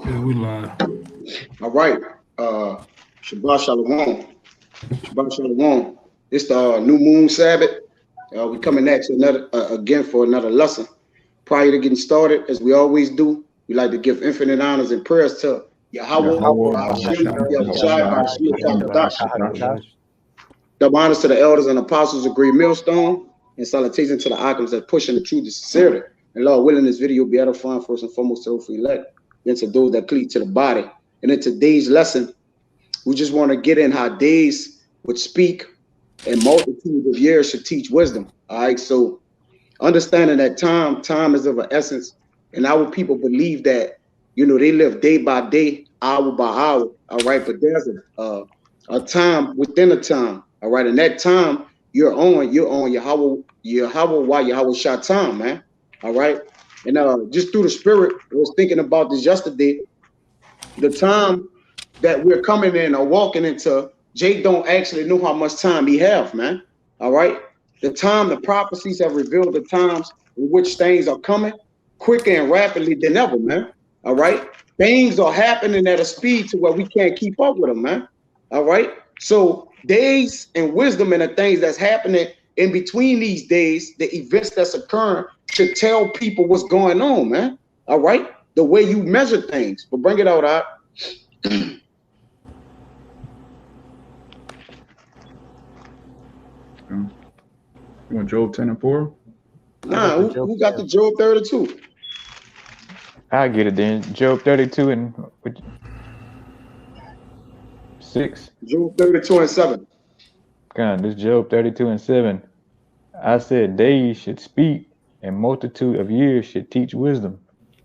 Yeah, we live. All right. Shabbat Shalom. Shabbat Shalom. It's the new moon Sabbath. We coming at you another again for another lesson. Prior to getting started, as we always do, we like to give infinite honors and prayers to Yahweh, Yahweh Ba'ashem, Bahasham Yahushai, Yahushua Ba'ashim, Kamadash. Bahasham. Double honors to the elders and apostles of Great Millstone, and salutations to the icons that pushing the truth to sincerity. And Lord willing, this video will be edifying first and foremost to those who elect, then to those that cleave to the body. And in today's lesson, we just want to get in how days would speak and multitudes of years should teach wisdom. All right. So understanding that time is of an essence, and our people believe that, they live day by day, hour by hour. All right. But there's a time within a time. All right. And that time you're on Yahweh Shah time, man. All right. And just through the spirit, I was thinking about this yesterday. The time that we're coming in or walking into, Jake don't actually know how much time he have, man. All right. The prophecies have revealed the times in which things are coming quicker and rapidly than ever, man. All right. Things are happening at a speed to where we can't keep up with them, man. All right. So days and wisdom and the things that's happening in between these days, the events that's occurring should tell people what's going on, man. All right. The way you measure things. But bring it out, You want Job 10 and 4? Nah, who got the Job 32? I get it then. Job 32 and 6. Job 32 and 7. God, this Job 32 and 7. I said days should speak, and multitude of years should teach wisdom.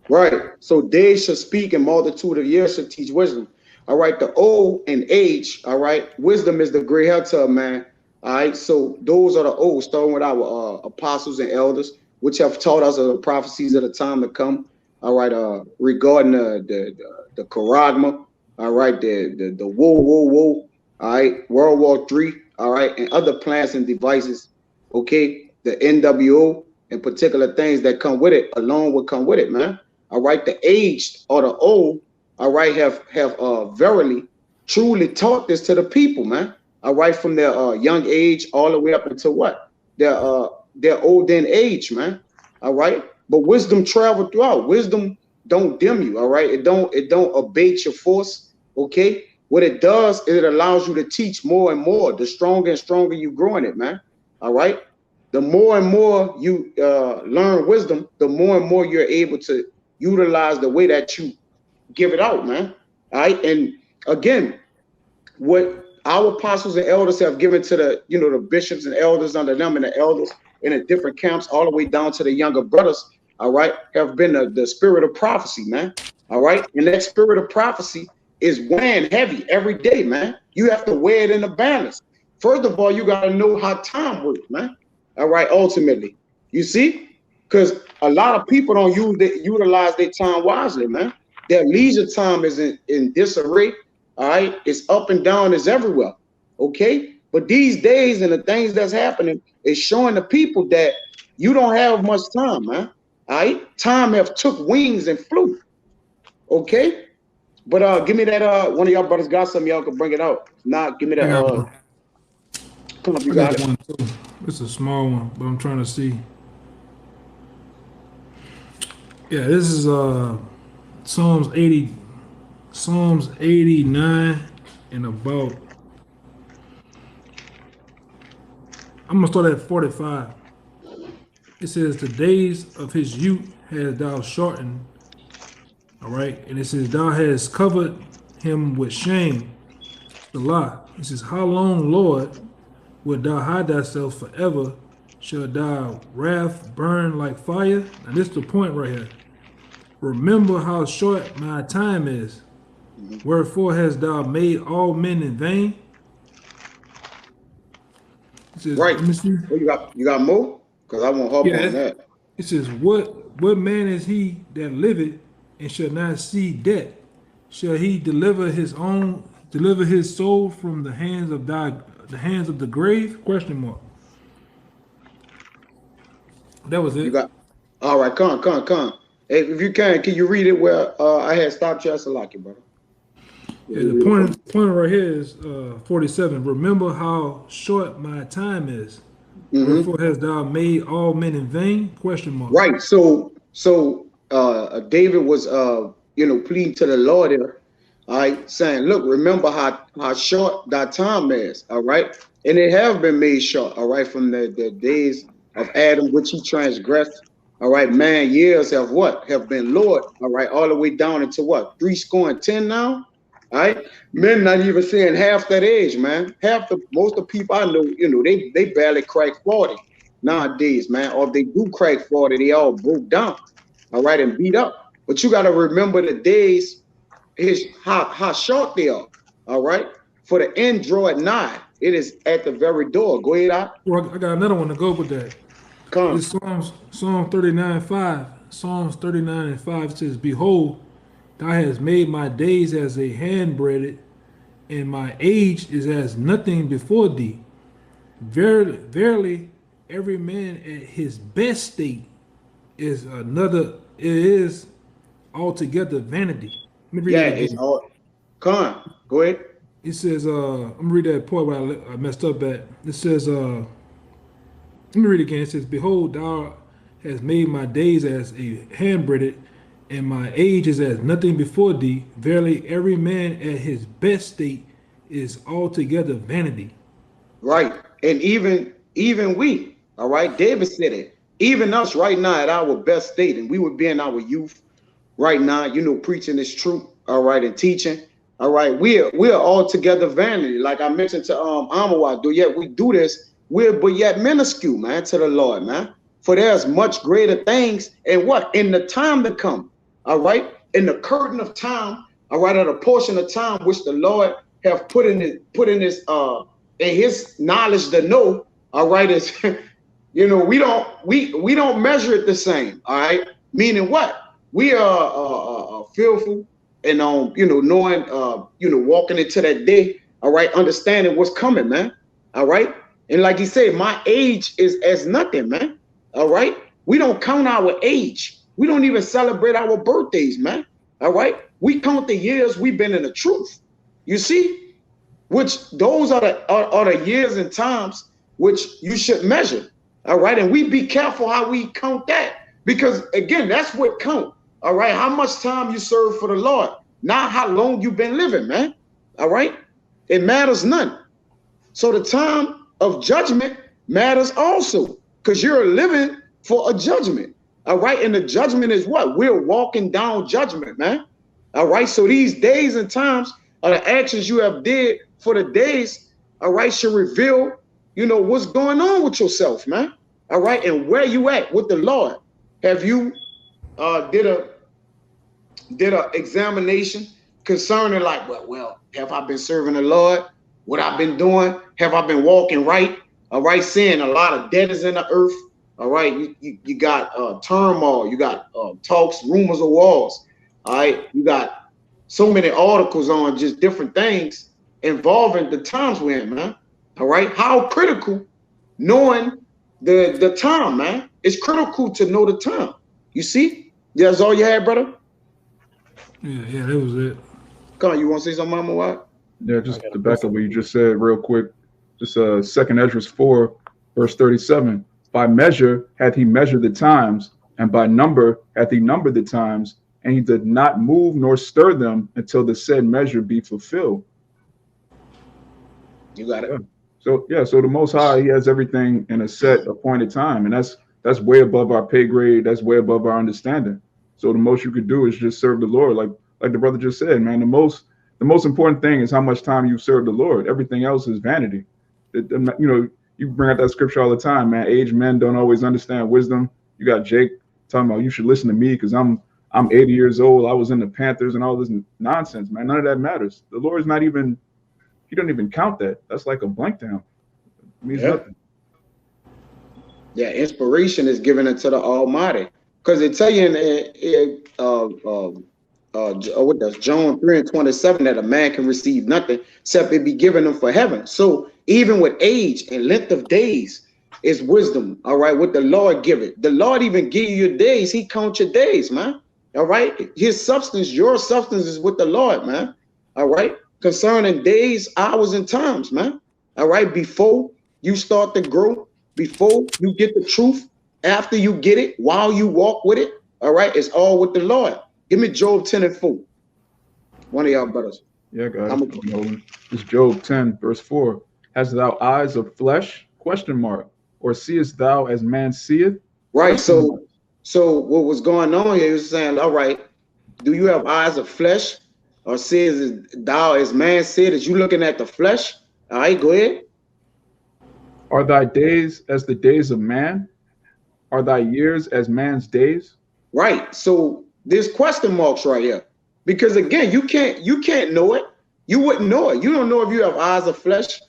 Right. So days should speak, and multitude of years should teach wisdom. All right. The old and age. All right. Wisdom is the gray hair to man. All right. So those are the old, starting with our apostles and elders, which have taught us of the prophecies of the time to come. All right. Regarding the charagma. All right. The whoa. All right. World War III. All right. And other plans and devices. Okay. The NWO and particular things that come with it alone will come with it, man. All right. The aged or the old. All right. Have verily, truly taught this to the people, man. All right. From their young age all the way up until what? Their old in age, man. All right. But wisdom travel throughout. Wisdom don't dim you. All right. It don't abate your force. Okay. What it does is it allows you to teach more and more. The stronger and stronger you grow in it, man. All right. The more and more you learn wisdom, the more and more you're able to utilize the way that you give it out, man. All right. And again, what our apostles and elders have given to the bishops and elders under them and the elders in the different camps, all the way down to the younger brothers, all right, have been the spirit of prophecy, man. All right. And that spirit of prophecy is weighing heavy every day, man. You have to weigh it in the balance. First of all, you got to know how time works, man. All right. Ultimately, you see, because a lot of people don't utilize their time wisely, man. Their leisure time is in disarray. All right. It's up and down, it's everywhere. Okay. But these days and the things that's happening is showing the people that you don't have much time, man. All right. Time have took wings and flew. Okay. But give me that one of y'all brothers got something, y'all can bring it out. If not, give me that come up, you got it. One too. It's a small one, but I'm trying to see. Yeah, this is Psalms 89 and about. I'm gonna start at 45. It says, "The days of his youth has thou shortened." All right, and it says, "Thou hast covered him with shame." The lie. It says, "How long, Lord, wilt thou hide thyself forever? Shall thy wrath burn like fire?" And this is the point right here. "Remember how short my time is. Wherefore hast thou made all men in vain?" It says, right. Let me see. Oh, you got more? Because I won't hop on that. It says, what man is he that liveth and shall not see death? Shall he deliver his soul from the hands of the grave? Question mark. That was it. You got all right, come. If you can you read it where I had stopped you? I like it, brother. Yeah, the point right here is 47. Remember how short my time is. Wherefore hast thou made all men in vain? Question mark. Right. So David was pleading to the Lord here, all right, saying, look, remember how short thy time is, all right? And it have been made short, all right, from the days of Adam, which he transgressed. All right, man, years have what? Have been lowered, all right, all the way down into what? 10 now. All right, men not even saying half that age, man. Most of the people I know, they barely crack 40 nowadays, man. Or if they do crack 40, they all broke down, all right, and beat up. But you got to remember the days, how short they are, all right. For the end draw at 9, it is at the very door. Go ahead, out. Well, I got another one to go with that. Come. It's Psalm 39:5. Psalms 39:5 says, "Behold, thou hast made my days as a handbreadth, and my age is as nothing before thee. Verily, verily, every man at his best state is another. It is altogether vanity." Let me read Yeah, it again. it's all. Come. Go ahead. It says, I'm gonna read that part where I messed up at. It says, let me read it again. It says, "Behold, thou hast made my days as a handbreadth, and my age is as nothing before thee. Verily, every man at his best state is altogether vanity." Right. And even we, all right, David said it. Even us right now at our best state, and we would be in our youth right now, preaching this truth, all right, and teaching. All right, we're altogether vanity. Like I mentioned to Amawad, yet we do this, but yet minuscule, man, to the Lord, man. For there's much greater things, and what? In the time to come, all right, in the curtain of time, all right, at a portion of time which the Lord have put in his knowledge to know, all right, is we don't measure it the same, all right. Meaning what? We are fearful and knowing walking into that day, all right, understanding what's coming, man. All right. And like you said, my age is as nothing, man. All right. We don't count our age. We don't even celebrate our birthdays, man. All right. We count the years we've been in the truth. You see, which those are the years and times which you should measure. All right. And we be careful how we count that, because again, that's what count. All right. How much time you serve for the Lord, not how long you've been living, man. All right. It matters none. So the time of judgment matters also, because you're living for a judgment. All right. And the judgment is what? We're walking down judgment, man. All right. So these days and times are the actions you have did for the days, all right, should reveal, what's going on with yourself, man. All right. And where you at with the Lord. Have you did a examination concerning like, well, have I been serving the Lord? What I've been doing? Have I been walking right? All right, seeing a lot of dead is in the earth. All right, you got turmoil, you got talks, rumors of wars. All right, you got so many articles on just different things involving the times we're in, man. All right, how critical knowing the time, man. It's critical to know the time. You see? That's all you had, brother? Yeah, that was it. Come on, you want to say something, Mama? What? Yeah, just to back up what you just said real quick. Just 2nd Esdras 4, verse 37. By measure hath he measured the times, and by number hath he numbered the times, and he did not move nor stir them until the said measure be fulfilled. You got it. Yeah. So the Most High, he has everything in a set appointed time, and that's way above our pay grade. That's way above our understanding. So the most you could do is just serve the Lord, like the brother just said, man. The most important thing is how much time you serve the Lord. Everything else is vanity. You bring out that scripture all the time, man. Aged men don't always understand wisdom. You got Jake talking about you should listen to me because I'm 80 years old. I was in the Panthers and all this nonsense, man. None of that matters. The Lord's not even. He don't even count that. That's like a blank to him. It means nothing. Yeah, inspiration is given unto the Almighty, because it tell you in what does John 3:27 that a man can receive nothing except it be given him for heaven. So even with age and length of days, is wisdom. All right, what the Lord give it. The Lord even give you your days. He count your days, man. All right, his substance, your substance is with the Lord, man. All right, concerning days, hours, and times, man. All right, before you start to grow, before you get the truth, after you get it, while you walk with it, all right, it's all with the Lord. Give me Job 10:4. One of y'all brothers. Yeah, guys. It's Job 10, verse 4. Hast thou eyes of flesh? Question mark. Or seest thou as man seeth? Right. So what was going on here is saying, all right, do you have eyes of flesh? Or says thou as man said, is you looking at the flesh? All right, go ahead. Are thy days as the days of man? Are thy years as man's days? Right. So there's question marks right here. Because again, you can't know it. You wouldn't know it. You don't know if you have eyes of flesh.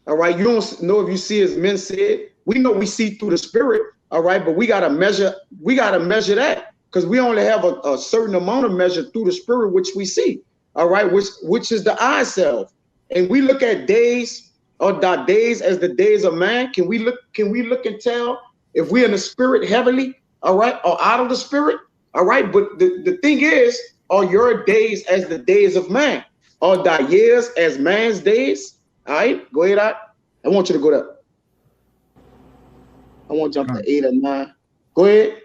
All right. You don't know if you see as men said. We know we see through the spirit. All right. But we gotta measure that, because we only have a certain amount of measure through the spirit, which we see. All right, which is the eye self. And we look at days, or the days as the days of man. Can we look and tell if we're in the spirit heavily, all right, or out of the spirit? All right. But the thing is, are your days as the days of man? Are thy years as man's days? All right, go ahead. I want you to go there. I want to jump to 8 or 9. Go ahead.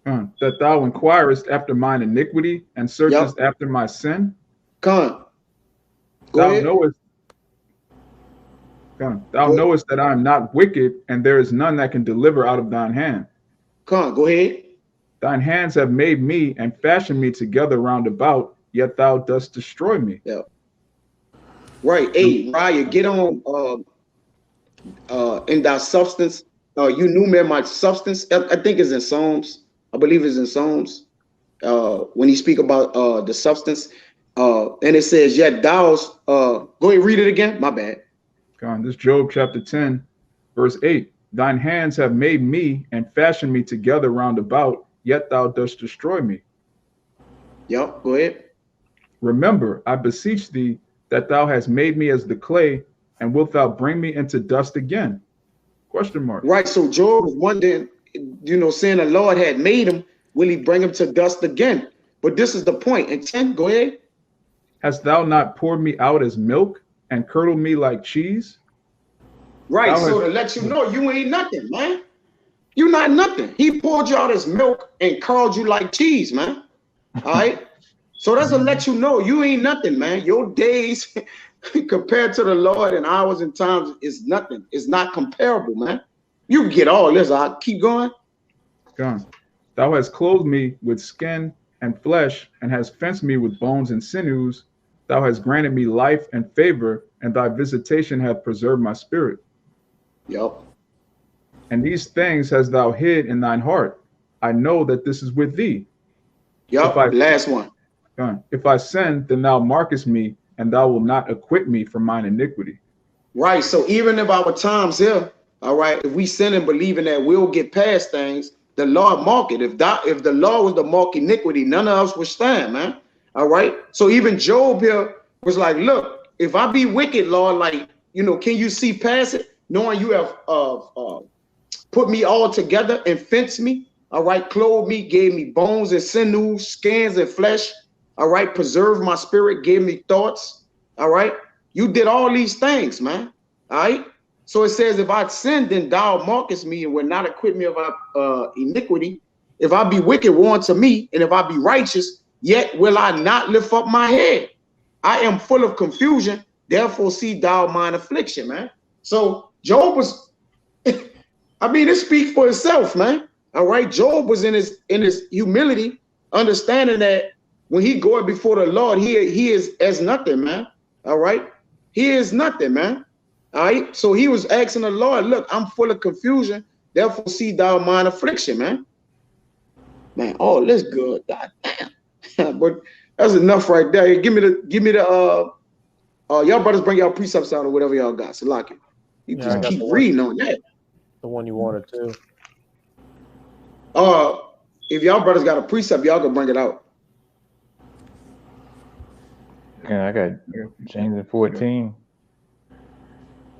That thou inquirest after mine iniquity and searchest after my sin. Go Thou ahead. knowest that I am not wicked, and there is none that can deliver out of thine hand. Go ahead. Thine hands have made me and fashioned me together round about, yet thou dost destroy me. Yeah. Right. Hey, Raya, get on in thy substance. You knew me my substance. I think it's in Psalms. I believe it's in Psalms. When he speak about the substance. And it says, yet thou's go ahead, read it again. My bad. This Job chapter 10, verse 8. Thine hands have made me and fashioned me together round about, yet thou dost destroy me. Yep, go ahead. Remember, I beseech thee, that thou hast made me as the clay, and wilt thou bring me into dust again? Question mark. Right. So Job was wondering, saying the Lord had made him, will he bring him to dust again? But this is the point. And 10, go ahead. Hast thou not poured me out as milk and curdled me like cheese? Right. So to let you know, you ain't nothing, man. You're not nothing. He poured you out as milk and curdled you like cheese, man. All right. So that's to let you know you ain't nothing, man. Your days compared to the Lord and hours and times is nothing. It's not comparable, man. You get all this. I'll keep going. Thou hast clothed me with skin and flesh, and hast fenced me with bones and sinews. Thou hast granted me life and favor, and thy visitation hath preserved my spirit. Yep. And these things hast thou hid in thine heart. I know that this is with thee. Yep. Last one. If I sin, then thou markest me, and thou wilt not acquit me from mine iniquity. Right. So even if our times here, all right, if we sin and believing that we'll get past things, the Lord mark it. If the law was to mark iniquity, none of us would stand, man. All right. So even Job here was like, look, if I be wicked, Lord, like, can you see past it? Knowing you have put me all together and fenced me, all right, clothed me, gave me bones and sinews, skins and flesh, all right, preserved my spirit, gave me thoughts, all right. You did all these things, man, all right. So it says, if I sin, then thou markest me and will not acquit me of iniquity. If I be wicked, woe unto me, and if I be righteous, yet will I not lift up my head. I am full of confusion, therefore see thou mine affliction, man. So Job was, I mean, it speaks for itself, man. All right. Job was in his humility, understanding that when he goeth before the Lord, he is as nothing, man. All right. He is nothing, man. All right. So he was asking the Lord, look, I'm full of confusion, therefore see thou mine affliction, man. Man, oh, that's good. God damn. But that's enough right there. Give me the y'all brothers bring y'all precepts out or whatever y'all got. So lock it. You just keep reading on that. The one you wanted to. If y'all brothers got a precept, y'all can bring it out. I got James 14.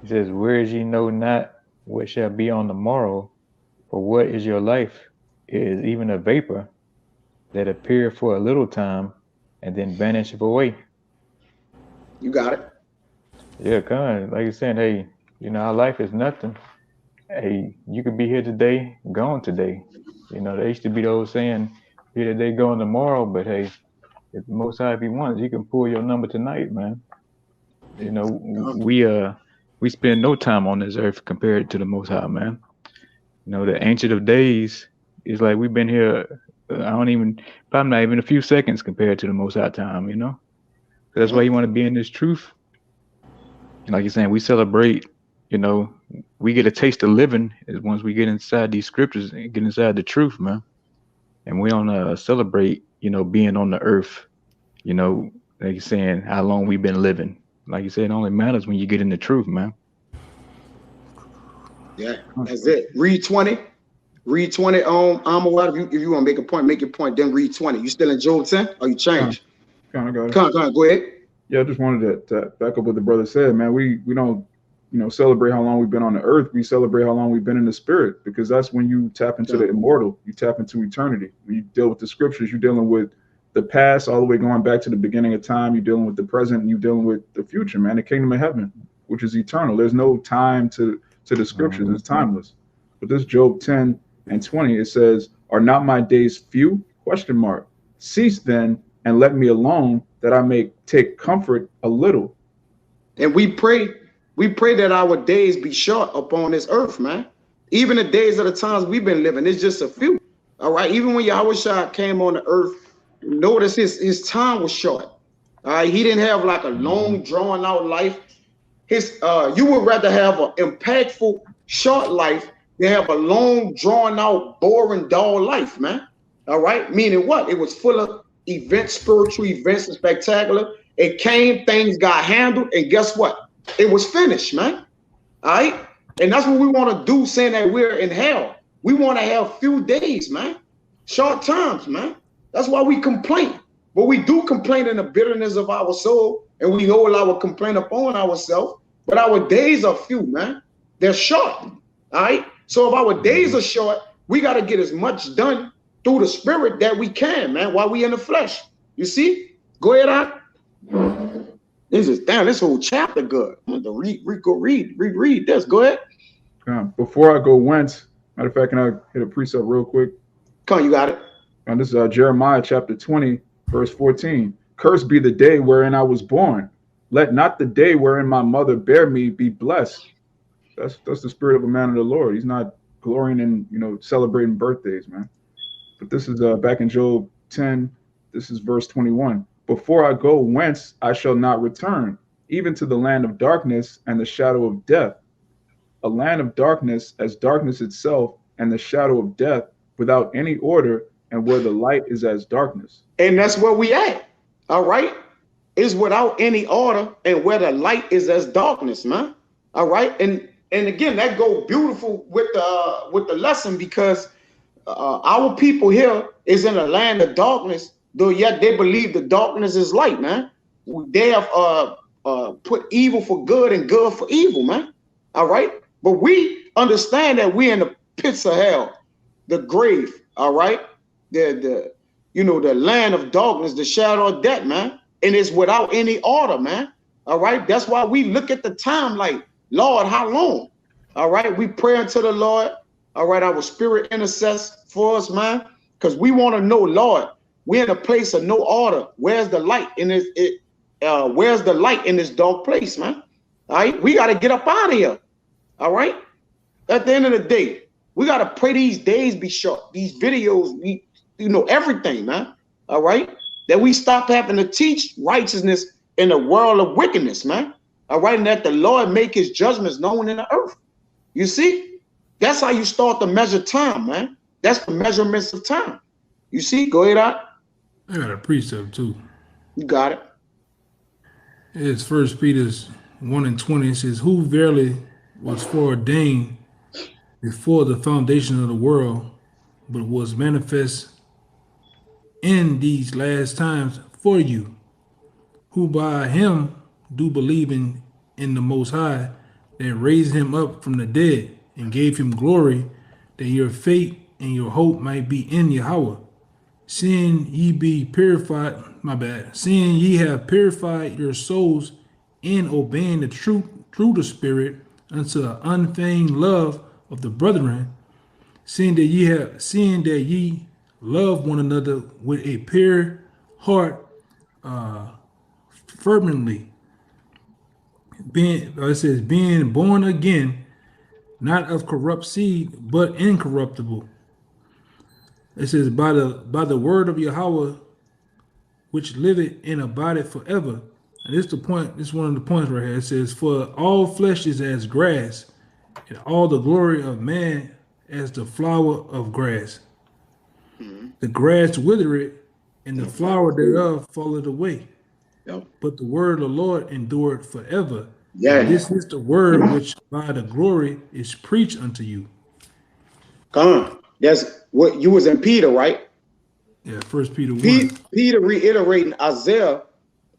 He says, whereas ye know not what shall be on the morrow? For what is your life? It is even a vapor that appeareth for a little time and then vanisheth away. You got it. Yeah, kind of like you're saying, hey, our life is nothing. Hey, you could be here today, gone today. There used to be those saying, here today, gone tomorrow. But hey, if the Most High, if He wants, He can pull your number tonight, man. We spend no time on this earth compared to the Most High, man. The Ancient of Days is like we've been here. Probably not even a few seconds compared to the Most High time. That's why you want to be in this truth. Like you're saying, we celebrate. We get a taste of living is once we get inside these scriptures and get inside the truth, man. And we don't celebrate, being on the earth. Like you're saying, how long we've been living. Like you said, it only matters when you get in the truth, man. Yeah, that's it. Read 20. Read 20 on if you want to make a point, make your point, then read 20. You still in Job 10 or you changed? Come on, go ahead. Yeah, I just wanted to back up what the brother said, man. We don't, celebrate how long we've been on the earth. We celebrate how long we've been in the spirit, because that's when you tap into the immortal. You tap into eternity. When you deal with the scriptures, you're dealing with the past all the way going back to the beginning of time. You're dealing with the present, and you're dealing with the future, man. The kingdom of heaven, which is eternal. There's no time to the scriptures. It's timeless. But this Job 10 and 20, it says, "Are not my days few? ? Cease then and let me alone, that I may take comfort a little." And we pray that our days be short upon this earth, man. Even the days of the times we've been living, it's just a few. All right. Even when Yahushua came on the earth, notice his time was short. All right. He didn't have like a long, drawn out life. You would rather have an impactful, short life than have a long, drawn out, boring, dull life, man. All right. Meaning what? It was full of events, spiritual events, and spectacular. It came, things got handled, and guess what? It was finished, man. All right. And that's what we want to do, saying that we're in hell. We want to have few days, man. Short times, man. That's why we complain. But we do complain in the bitterness of our soul, and we hold our complaint upon ourselves. But our days are few, man. They're short. All right. So if our days are short, we got to get as much done through the spirit that we can, man, while we in the flesh. You see? Go ahead, on. This whole chapter good. I'm going to read this. Go ahead. Before I go whence, matter of fact, can I hit a precept real quick? Come on, you got it. And this is Jeremiah chapter 20, verse 14. "Cursed be the day wherein I was born. Let not the day wherein my mother bare me be blessed." That's the spirit of a man of the Lord. He's not glorying in, celebrating birthdays, man. But this is back in Job 10. This is verse 21. "Before I go whence I shall not return, even to the land of darkness and the shadow of death." A land of darkness as darkness itself, and the shadow of death without any order, and where the light is as darkness. And that's where we at. All right. Is without any order, and where the light is as darkness, man. All right. And again, that go beautiful with the lesson, because our people here is in a land of darkness, though yet they believe the darkness is light, man. They have put evil for good and good for evil, man. All right. But we understand that we're in the pits of hell, the grave. All right. The land of darkness, the shadow of death, man. And it's without any order, man. All right. That's why we look at the time like, Lord, how long? All right. We pray unto the Lord. All right. Our spirit intercedes for us, man, because we want to know, Lord, we're in a place of no order. Where's the light in this? Where's the light in this dark place, man? All right. We got to get up out of here. All right. At the end of the day, we got to pray these days be short. These videos, everything, man. All right. That we stop having to teach righteousness in a world of wickedness, man. All right. And that the Lord make his judgments known in the earth. You see, that's how you start to measure time, man. That's the measurements of time. You see, go ahead, out. I got a precept too. You got it. It's 1 Peter 1 and 20. It says, "Who verily was foreordained before the foundation of the world, but was manifest in these last times for you, who by him do believe in the Most High, that raised him up from the dead, and gave him glory, that your faith and your hope might be in Yahweh. Seeing ye be purified, my bad, seeing ye have purified your souls in obeying the truth through the Spirit unto an unfeigned love of the brethren, seeing that ye love one another with a pure heart, fervently, being born again, not of corrupt seed, but incorruptible. It says, by the word of Yahweh, which liveth and abideth forever. And this the point. This is one of the points right here. It says, for all flesh is as grass, and all the glory of man as the flower of grass. The grass withereth, and the flower thereof falleth away. Yep. But the word of the Lord endureth forever. Yeah. And this is the word which by the glory is preached unto you. Come on. That's what you was in Peter, right? Yeah, 1 Peter 1. Peter reiterating Isaiah,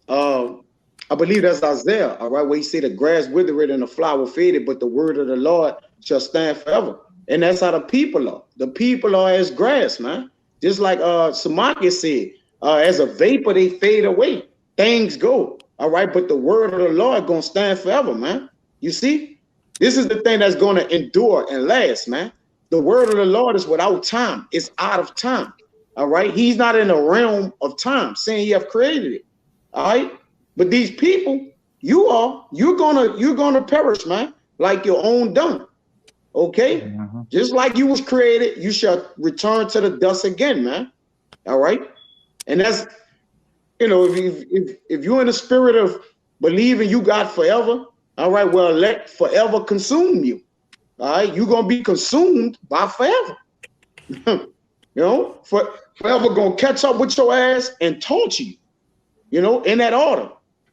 I believe that's Isaiah, all right, where he said the grass withered and the flower faded, but the word of the Lord shall stand forever. And that's how the people are. The people are as grass, man. Just like Samaki said, as a vapor, they fade away. Things go, all right, but the word of the Lord gonna stand forever, man. You see? This is the thing that's gonna endure and last, man. The word of the Lord is without time. It's out of time. All right. He's not in a realm of time saying he have created it. All right. But these people, you're gonna perish, man, like your own dung. Okay. Mm-hmm. Just like you was created, you shall return to the dust again, man. All right. And that's, if you're in the spirit of believing you got forever, all right, well, let forever consume you. All right, you're gonna be consumed by forever. Forever gonna catch up with your ass and taunt you, in that order.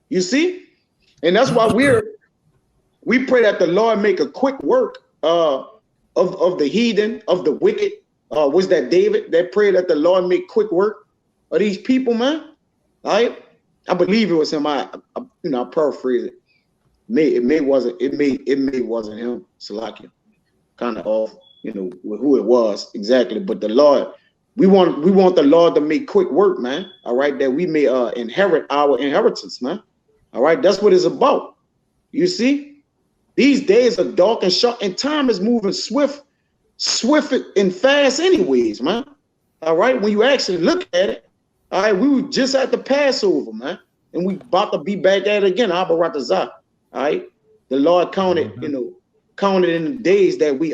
You see? And that's why we pray that the Lord make a quick work of the heathen, of the wicked. Was that David that prayed that the Lord make quick work of these people, man? All right. I believe it was him. I paraphrase it. It may wasn't him, Salakia. Kind of off, with who it was exactly. But the Lord, we want the Lord to make quick work, man. All right, that we may inherit our inheritance, man. All right, that's what it's about. You see, these days are dark and short, and time is moving swift and fast, anyways, man. All right, when you actually look at it, all right, we were just at the Passover, man, and we about to be back at it again. Abaratazah. All right, the Lord counted, counted in the days that we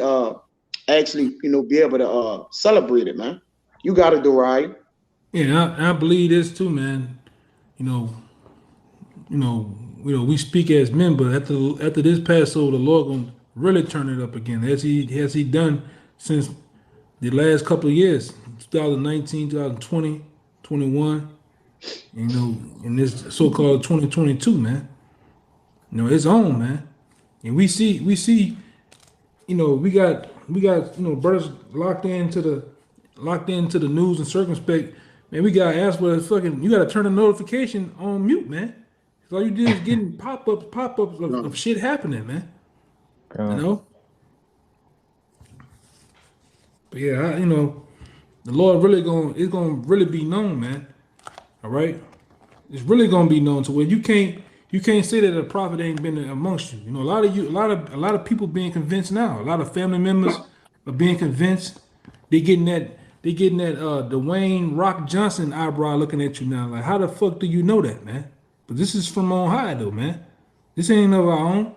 actually, be able to celebrate it, man. You got to do right. Yeah, I believe this too, man. We speak as men, but after this Passover, the Lord gonna really turn it up again, as he done since the last couple of years, 2019, 2020, 21, in this so-called 2022, man. It's on, man. And we see, we got brothers locked into the news and circumspect. Man, we gotta ask what you gotta turn the notification on mute, man. So all you do is getting pop-ups of shit happening, man. But yeah, the Lord it's gonna really be known, man. All right, it's really gonna be known to where you can't say that a prophet ain't been amongst you. A lot of people being convinced now. A lot of family members are being convinced. They getting that Dwayne Rock Johnson eyebrow looking at you now. Like, how the fuck do you know that, man? But this is from on high, though, man. This ain't of our own.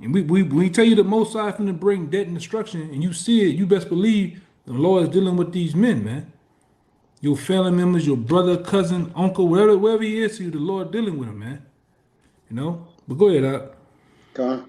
And we tell you the Most High finna bring death and destruction, and you see it, you best believe the Lord is dealing with these men, man. Your family members, your brother, cousin, uncle, wherever he is to you, the Lord dealing with him, man. But go ahead, Doc.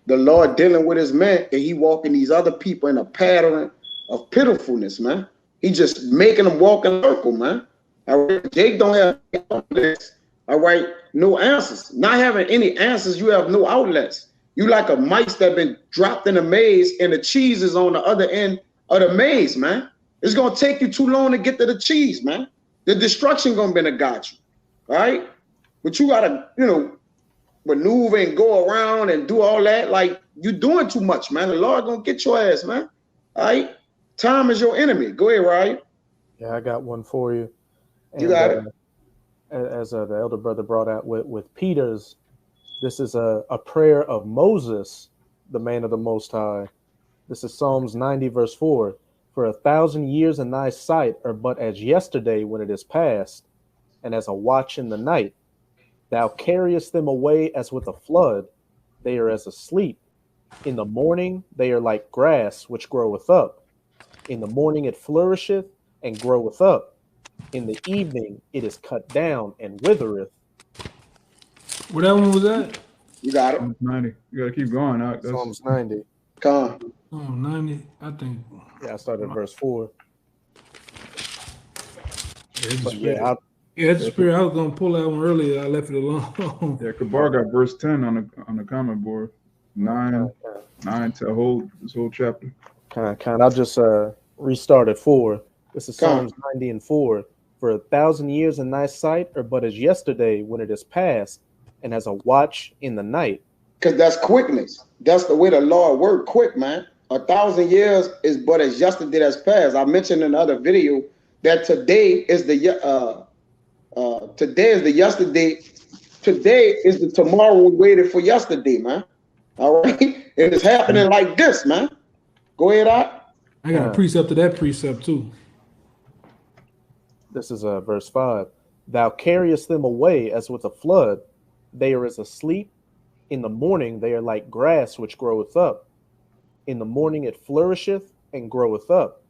The Lord dealing with his man, and he walking these other people in a pattern of pitifulness, man. He just making them walk in a circle, man. All right, Jake don't have outlets. All right, no answers. Not having any answers, you have no outlets. You like a mice that been dropped in a maze, and the cheese is on the other end of the maze, man. It's gonna take you too long to get to the cheese, man. The destruction gonna be the got you. All right, but you gotta, maneuver and go around and do all that. Like, You doing too much, man. The Lord gonna get your ass, man. All right. Time is your enemy. Go ahead, Ryan. Yeah, I got one for you. And, You got it. As the elder brother brought out with Peter's, this is a prayer of Moses, the man of the Most High. This is Psalms 90, verse 4. For 1,000 years in thy sight are but as yesterday when it is past, and as a watch in the night. Thou carriest them away as with a flood. They are as asleep. In the morning they are like grass which groweth up. In the morning it flourisheth and groweth up. In the evening it is cut down and withereth. What that one was that? You got it. Psalms 90. You gotta keep going. That's Psalms 90. Come. Oh, 90. I think. Yeah, I started at verse 4. Yeah, it's But the yeah, spirit. Yeah, it's the spirit. I was gonna pull that one earlier. I left it alone. yeah. Kabar got verse 10 on the comment board. 9 to this whole chapter. Kind. I'll just restart at 4. This is Psalms 90 and 4. For 1,000 years in thy sight are but as yesterday when it is past, and as a watch in the night. Because that's quickness. That's the way the Lord worked, quick, man. 1,000 years is but as yesterday that's passed. I mentioned in the other video that today is the yesterday. Today is the tomorrow we waited for yesterday, man. All right, it is happening like this, man. Go ahead, I got a precept to that precept too. This is verse 5. Thou carriest them away as with a flood. They are as asleep. In the morning they are like grass which groweth up. In the morning it flourisheth and groweth up.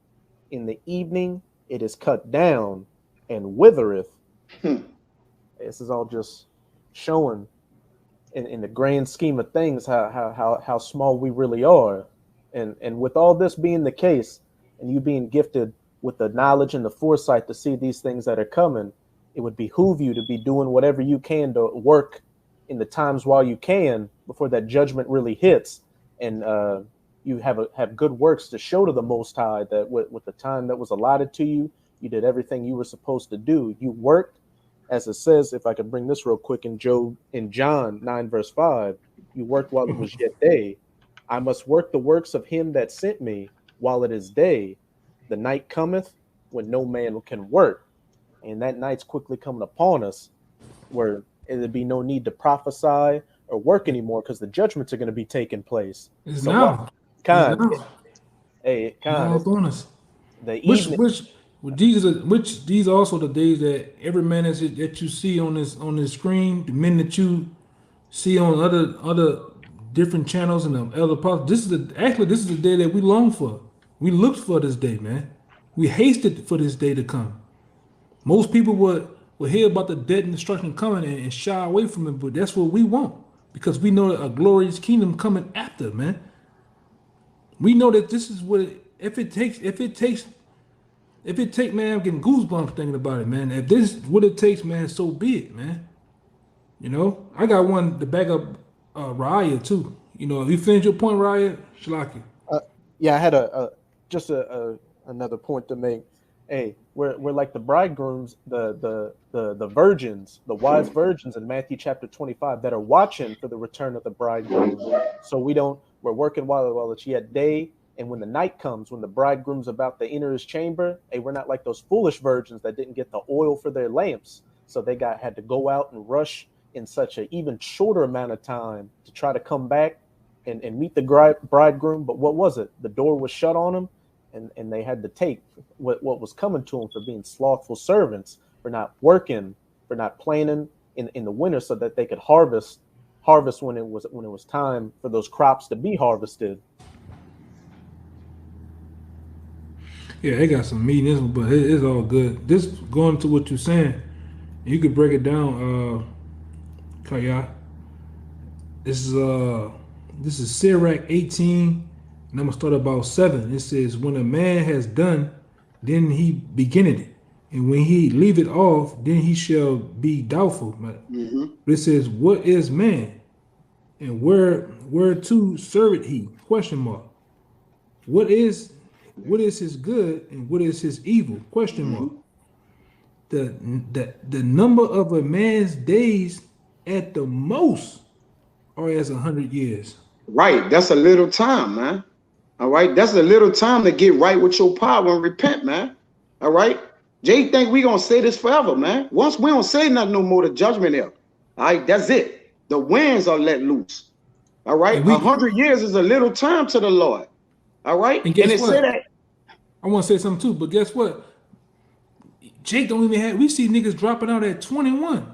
In the evening it is cut down and withereth. This is all just showing in the grand scheme of things how small we really are. And with all this being the case, and you being gifted with the knowledge and the foresight to see these things that are coming, it would behoove you to be doing whatever you can to work in the times while you can before that judgment really hits, and you have good works to show to the Most High that with the time that was allotted to you, you did everything you were supposed to do. You worked, as it says, if I could bring this real quick in John 9 verse 5, you worked while it was yet day. I must work the works of him that sent me while it is day. The night cometh when no man can work, and that night's quickly coming upon us, where there'd be no need to prophesy or work anymore because the judgments are going to be taking place. It's So now. Hey, Now it's on us. The Which these are also the days that every man that you see on this screen, the men that you see on other different channels and the other parts. This is the day that we long for. We looked for this day, man. We hasted for this day to come. Most people would hear about the death and destruction coming and shy away from it, but that's what we want because we know a glorious kingdom coming after, man. We know that this is what if it takes, man, I'm getting goosebumps thinking about it, man. If this is what it takes, man, so be it, man. You know, I got one to back up Raya too. You know, if you finish your point, Raya, Shalaki. Yeah, I had another point to make. Hey, we're like the bridegrooms, the virgins, the wise virgins in Matthew chapter 25 that are watching for the return of the bridegroom. So we're working while it's yet day, and when the night comes, when the bridegroom's about to enter his chamber, hey, we're not like those foolish virgins that didn't get the oil for their lamps, so they had to go out and rush in such an even shorter amount of time to try to come back and meet the bridegroom. But what was it? The door was shut on them. And they had to take what was coming to them for being slothful servants, for not working, for not planning in the winter so that they could harvest when it was time for those crops to be harvested. Yeah, they got some meat in this one, but it's all good. This going to what you're saying, you could break it down, Kaya. This is Sirach 18. And I'm gonna start about 7. It says, when a man has done, then he beginneth it. And when he leave it off, then he shall be doubtful. Mm-hmm. It says, what is man? And whereto serveth he? Question mark. What is his good and what is his evil? Question mark. The number of a man's days at the most are as 100 years. Right. That's a little time, man. All right. That's a little time to get right with your power and repent, man. All right. Jay think we gonna say this forever, man. Once we don't say nothing no more, the judgment here. All right, that's it. The winds are let loose. All right. 100 years is a little time to the Lord. All right. And guess it what? said that. I want to say something too, but guess what? Jake don't even have. We see niggas dropping out at 21,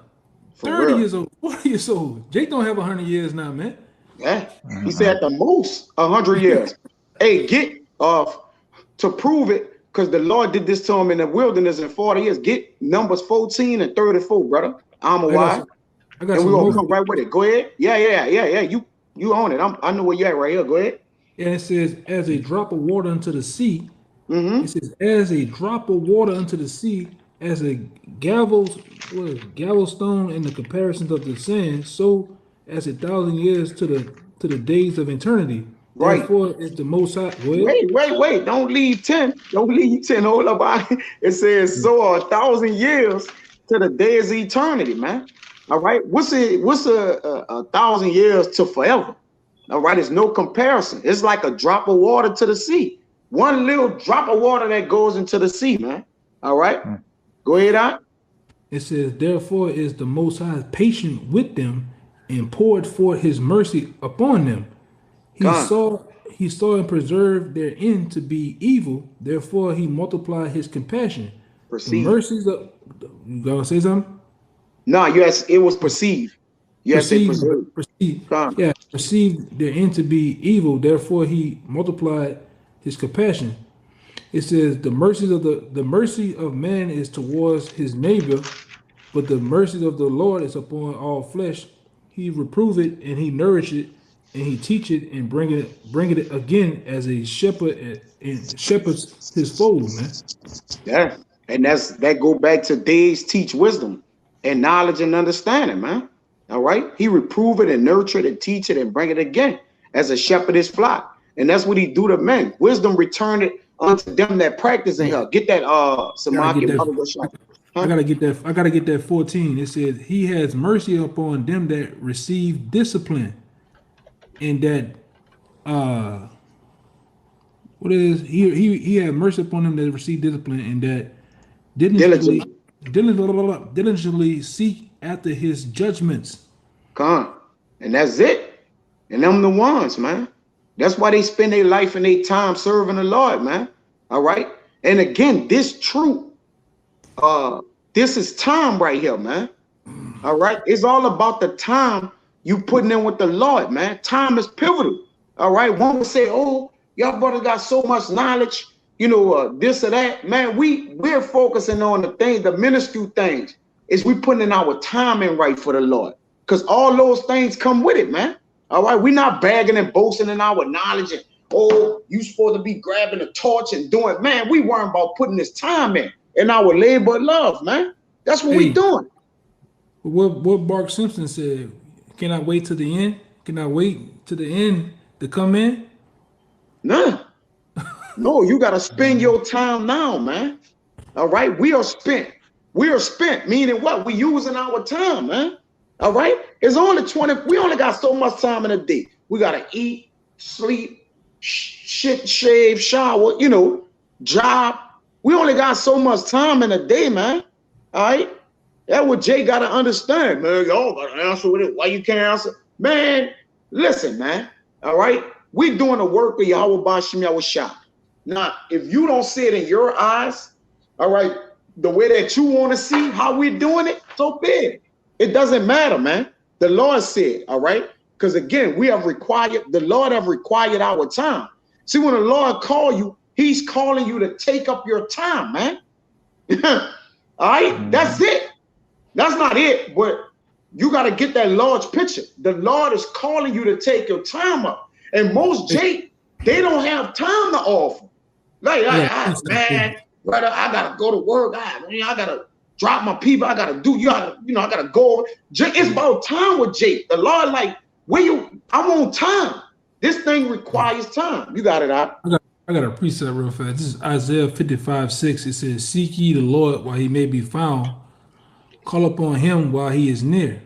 30 years old, 40 years old. Jake don't have 100 years now, man. Yeah. He said at the most 100 years. Hey, get to prove it, because the Lord did this to him in the wilderness in 40 years. Get Numbers 14 and 34, brother. I'm a why. And we're gonna come right with it. Go ahead. Yeah. You own it. I know where you're at right here. Go ahead. And it says, as a drop of water unto the sea. It says, as a drop of water unto the sea, as a gavel stone in the comparisons of the sand, so as 1,000 years to the days of eternity. Right. Therefore, it's the Most High. Wait. Don't leave 10. Don't leave 10. Hold up. It says, so 1,000 years to the days of eternity, man. All right. What's a 1,000 years to forever? All right. It's no comparison. It's like a drop of water to the sea. One little drop of water that goes into the sea, man. All right. Go ahead, out. It says, therefore is the Most High patient with them and poured forth his mercy upon them. He saw and preserved their end to be evil. Therefore he multiplied his compassion. The mercies of, you gonna say something? No, yes, it was perceived. Yes, perceived. Yeah, perceived their end to be evil. Therefore he multiplied his compassion. It says the mercy of man is towards his neighbor, but the mercy of the Lord is upon all flesh. He reprove it and he nourish it, and he teach it and bring it again as a shepherd and shepherds his fold, man. Yeah, and that go back to days teach wisdom and knowledge and understanding, man. All right, he reprove it and nurture it and teach it and bring it again as a shepherd his flock. And that's what he do to men. Wisdom return it unto them that practice in her. Get that Samaki. I gotta get that 14. It says he has mercy upon them that receive discipline, and that he had mercy upon them that receive discipline, and that diligently seek after his judgments. And that's it. And them the ones, man. That's why they spend their life and their time serving the Lord, man. All right. And again, this truth, this is time right here, man. All right. It's all about the time you putting in with the Lord, man. Time is pivotal. All right. One would say, oh, y'all brother got so much knowledge, this or that. Man, we're focusing on the things, the minuscule things. Is we putting in our time in right for the Lord. Because all those things come with it, man. All right, we're not bagging and boasting in our knowledge and, oh, you supposed to be grabbing a torch and doing, man, we worrying about putting this time in our labor of love, man. That's what we doing. What Bart Simpson said, can I wait to the end? Can I wait to the end to come in? Nah. No, you got to spend your time now, man. All right, we are spent. We are spent, meaning what? We using our time, man. All right, it's only 20. We only got so much time in a day. We gotta eat, sleep, shave, shower, job. We only got so much time in a day, man. All right, that's what Jay gotta understand, man. Y'all gotta answer with it. Why you can't answer, man? Listen, man. All right, we doing the work of Yahweh Bashim Yahweh Shah. Now, if you don't see it in your eyes, all right, the way that you want to see how we're doing it, so be it. It doesn't matter, man. The Lord said, all right? Because again, the Lord have required our time. See, when the Lord call you, he's calling you to take up your time, man. All right? That's it. That's not it, but you got to get that large picture. The Lord is calling you to take your time up. And most Jake, they don't have time to offer. Man, brother, I got to go to work. I got to drop my people. I gotta do. I gotta go. It's about time with Jake. The Lord, like, I'm on time. This thing requires time. You got it out. I got a precept real fast. This is Isaiah 55:6. It says, "Seek ye the Lord while he may be found. Call upon him while he is near."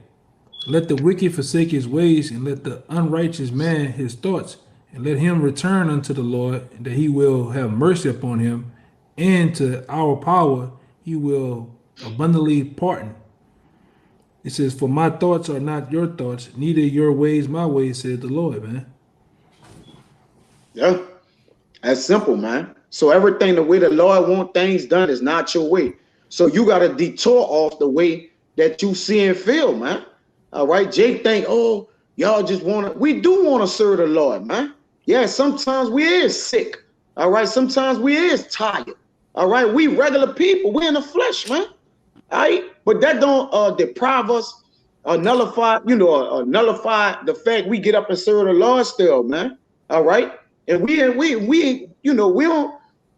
Let the wicked forsake his ways, and let the unrighteous man his thoughts, and let him return unto the Lord, and that he will have mercy upon him, and to our power he will abundantly pardon. It says, "For my thoughts are not your thoughts, neither your ways my ways," said the Lord, man. Yeah, that's simple, man. So everything the way the Lord want things done is not your way. So you got to detour off the way that you see and feel, man. All right, Jake think, oh, y'all just want to. We do want to serve the Lord, man. Yeah, sometimes we is sick. All right, sometimes we is tired. All right, we regular people. We in the flesh, man. All right, but that don't deprive us or nullify, nullify the fact we get up and serve the Lord still, man. All right, and we don't,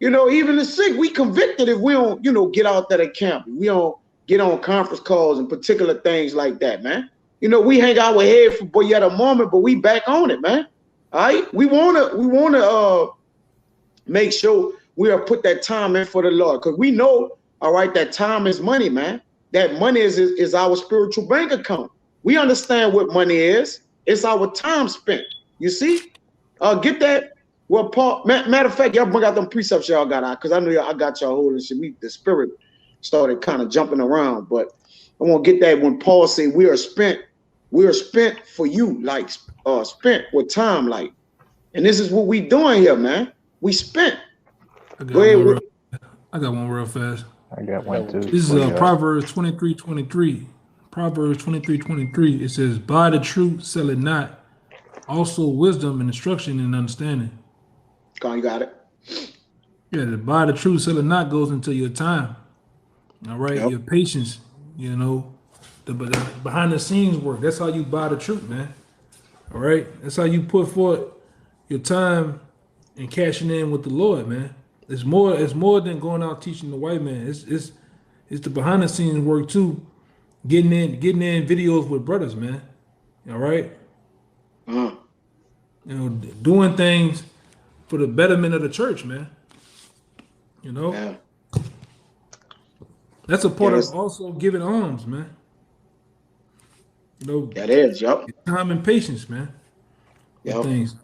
even the sick, we convicted if we don't, get out that camp. We don't get on conference calls and particular things like that, man. We hang our head for yet a moment, but we back on it, man. All right, we wanna make sure we are put that time in for the Lord, because we know, all right, that time is money, man. That money is our spiritual bank account. We understand what money is. It's our time spent. You see? Get that. Well, Paul, matter of fact, y'all bring out them precepts y'all got out, because I know I got y'all holding shit. The spirit started kind of jumping around, but I want to get that when Paul said we are spent for you, like spent with time, like. And this is what we doing here, man. We spent. I got one real fast. I got one too. This is Proverbs 23:23. Proverbs 23:23. It says, "Buy the truth, sell it not. Also wisdom and instruction and understanding." Come on, you got it. Yeah, to buy the truth, sell it not goes into your time. All right, your patience. The behind the scenes work. That's how you buy the truth, man. All right, that's how you put forth your time and cashing in with the Lord, man. It's more than going out teaching the white man. It's the behind the scenes work too. Getting in videos with brothers, man. All right. Doing things for the betterment of the church, man. Yeah. That's a part of also giving alms, man. That is, yup. Time and patience, man. Yep. Things.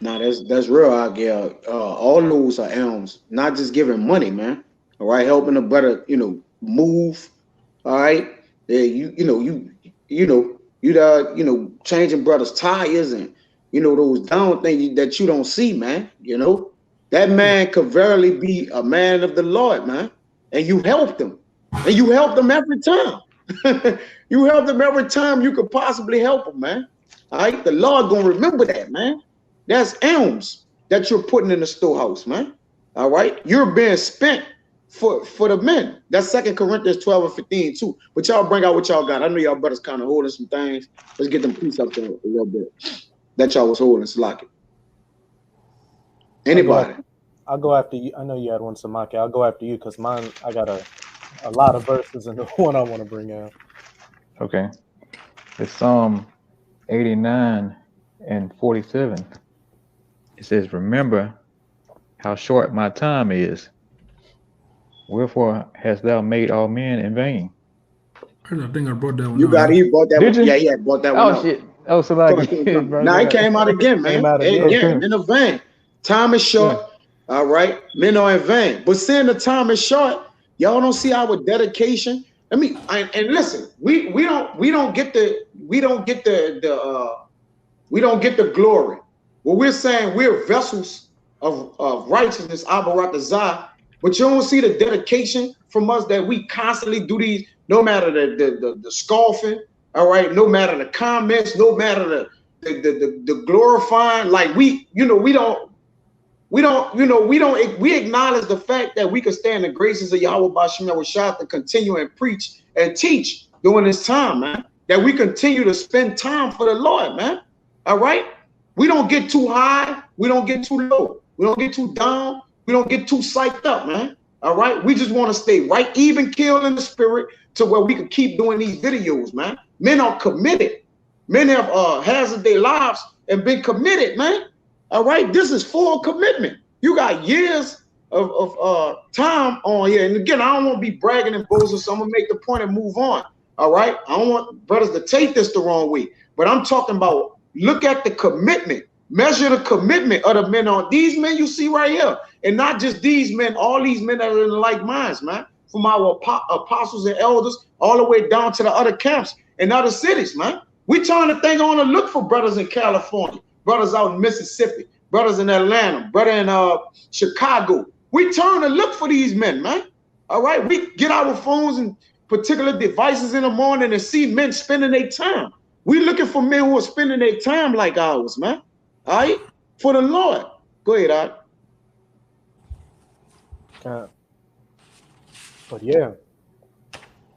Now that's real out there. All those are alms, not just giving money, man. All right, helping the brother, move. All right, changing brothers' tires and those down things that you don't see, man. That man could verily be a man of the Lord, man. And you helped him, and you helped him every time. You helped him every time you could possibly help him, man. All right, the Lord gonna remember that, man. That's alms that you're putting in the storehouse, man. All right, you're being spent for the men. That's 2 Corinthians 12:15 too. But y'all bring out what y'all got. I know y'all brothers kind of holding some things. Let's get them precepts a little bit that y'all was holding. Slack it. Anybody? I'll go after you. I know you had one, Samaki. I'll go after you because mine. I got a lot of verses in the one I want to bring out. Okay, it's Psalm 89:47. It says, "Remember how short my time is. Wherefore hast thou made all men in vain?" I think I brought that one. You got it. You brought that Did one. you? Yeah, brought that one. Oh out. shit! Oh, somebody. Now it came out again, man. Again. In a vain. Time is short. Yeah. All right, men are in vain. But saying the time is short, y'all don't see our dedication. And listen, we don't get the glory. Well, we're saying we're vessels of righteousness, Abarakazah, but you don't see the dedication from us that we constantly do these, no matter the scoffing, all right, no matter the comments, no matter the glorifying, like we acknowledge the fact that we can stand the graces of Yahweh Bashim Rashad to continue and preach and teach during this time, man. That we continue to spend time for the Lord, man. All right. We don't get too high. We don't get too low. We don't get too down. We don't get too psyched up, man. All right. We just want to stay right, even killed in the spirit, to where we can keep doing these videos, man. Men are committed. Men have hazarded their lives and been committed, man. All right. This is full commitment. You got years of time on here. And again, I don't want to be bragging and boasting, so I'm gonna make the point and move on. All right. I don't want brothers to take this the wrong way, but I'm talking about look at the commitment, measure the commitment of the men on these men you see right here. And not just these men, all these men that are in like minds, man, from our apostles and elders all the way down to the other camps and other cities, man. We turn the thing on to look for brothers in California, brothers out in Mississippi, brothers in Atlanta, brother in Chicago. We turn to look for these men, man. All right, we get our phones and particular devices in the morning and see men spending their time. We looking for men who are spending their time like ours, man. All right, for the Lord. Go ahead, but yeah,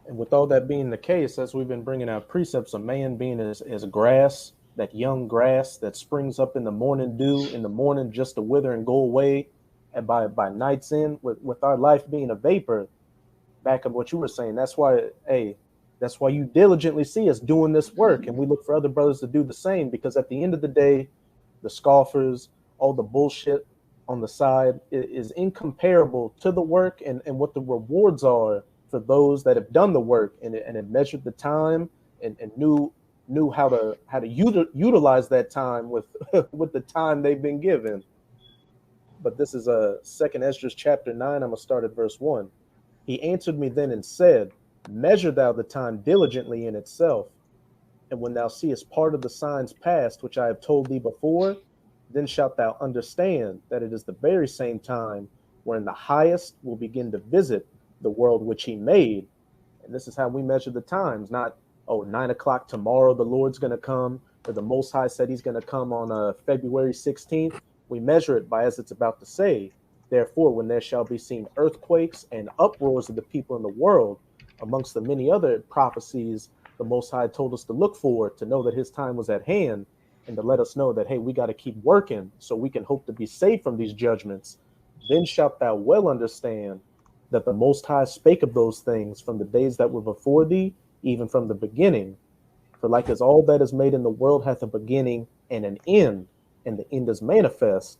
and with all that being the case, as we've been bringing out precepts of man being as grass, that young grass that springs up in the morning dew, in the morning just to wither and go away, and by night's end, with our life being a vapor, back of what you were saying, that's why you diligently see us doing this work, and we look for other brothers to do the same, because at the end of the day, the scoffers, all the bullshit on the side is incomparable to the work and what the rewards are for those that have done the work and have measured the time and knew how to utilize that time with with the time they've been given. But this is a 2nd Ezra chapter 9. I'm gonna start at verse 1. He answered me then and said, measure thou the time diligently in itself, and when thou seest part of the signs past which I have told thee before, then shalt thou understand that it is the very same time wherein the highest will begin to visit the world which he made. And this is how we measure the times, not 9 o'clock tomorrow the Lord's going to come, or the Most High said he's going to come on February 16th. We measure it by as it's about to say, therefore when there shall be seen earthquakes and uproars of the people in the world, amongst the many other prophecies the Most High told us to look for, to know that his time was at hand, and to let us know that, hey, we got to keep working so we can hope to be saved from these judgments. Then shalt thou well understand that the Most High spake of those things from the days that were before thee, even from the beginning. For like as all that is made in the world hath a beginning and an end, and the end is manifest,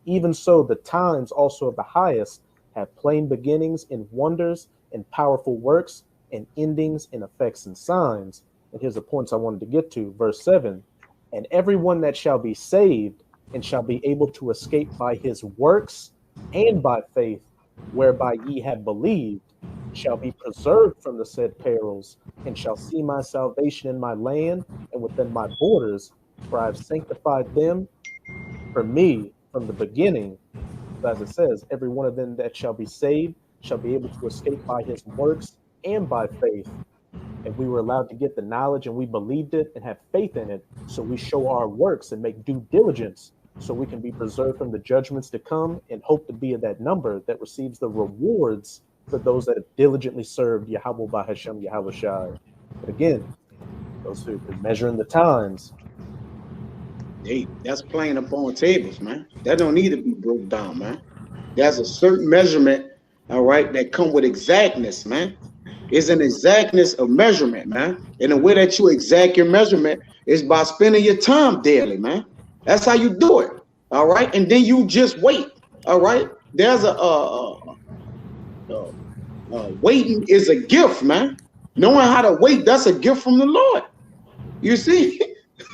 even so the times also of the highest have plain beginnings in wonders and powerful works, and endings in effects and signs. And here's the points I wanted to get to. Verse 7, and everyone that shall be saved and shall be able to escape by his works and by faith, whereby ye have believed, shall be preserved from the said perils, and shall see my salvation in my land and within my borders, for I have sanctified them for me from the beginning. As it says, every one of them that shall be saved shall be able to escape by his works and by faith. And we were allowed to get the knowledge, and we believed it and have faith in it. So we show our works and make due diligence so we can be preserved from the judgments to come, and hope to be of that number that receives the rewards for those that have diligently served Yahweh Bahashem Yahweh Shai. But again, those who are measuring the times. Hey, that's playing up on tables, man. That don't need to be broke down, man. There's a certain measurement, all right, that come with exactness, man. It's an exactness of measurement, man. And the way that you exact your measurement is by spending your time daily, man. That's how you do it, all right? And then you just wait, all right? There's waiting is a gift, man. Knowing how to wait, that's a gift from the Lord. You see?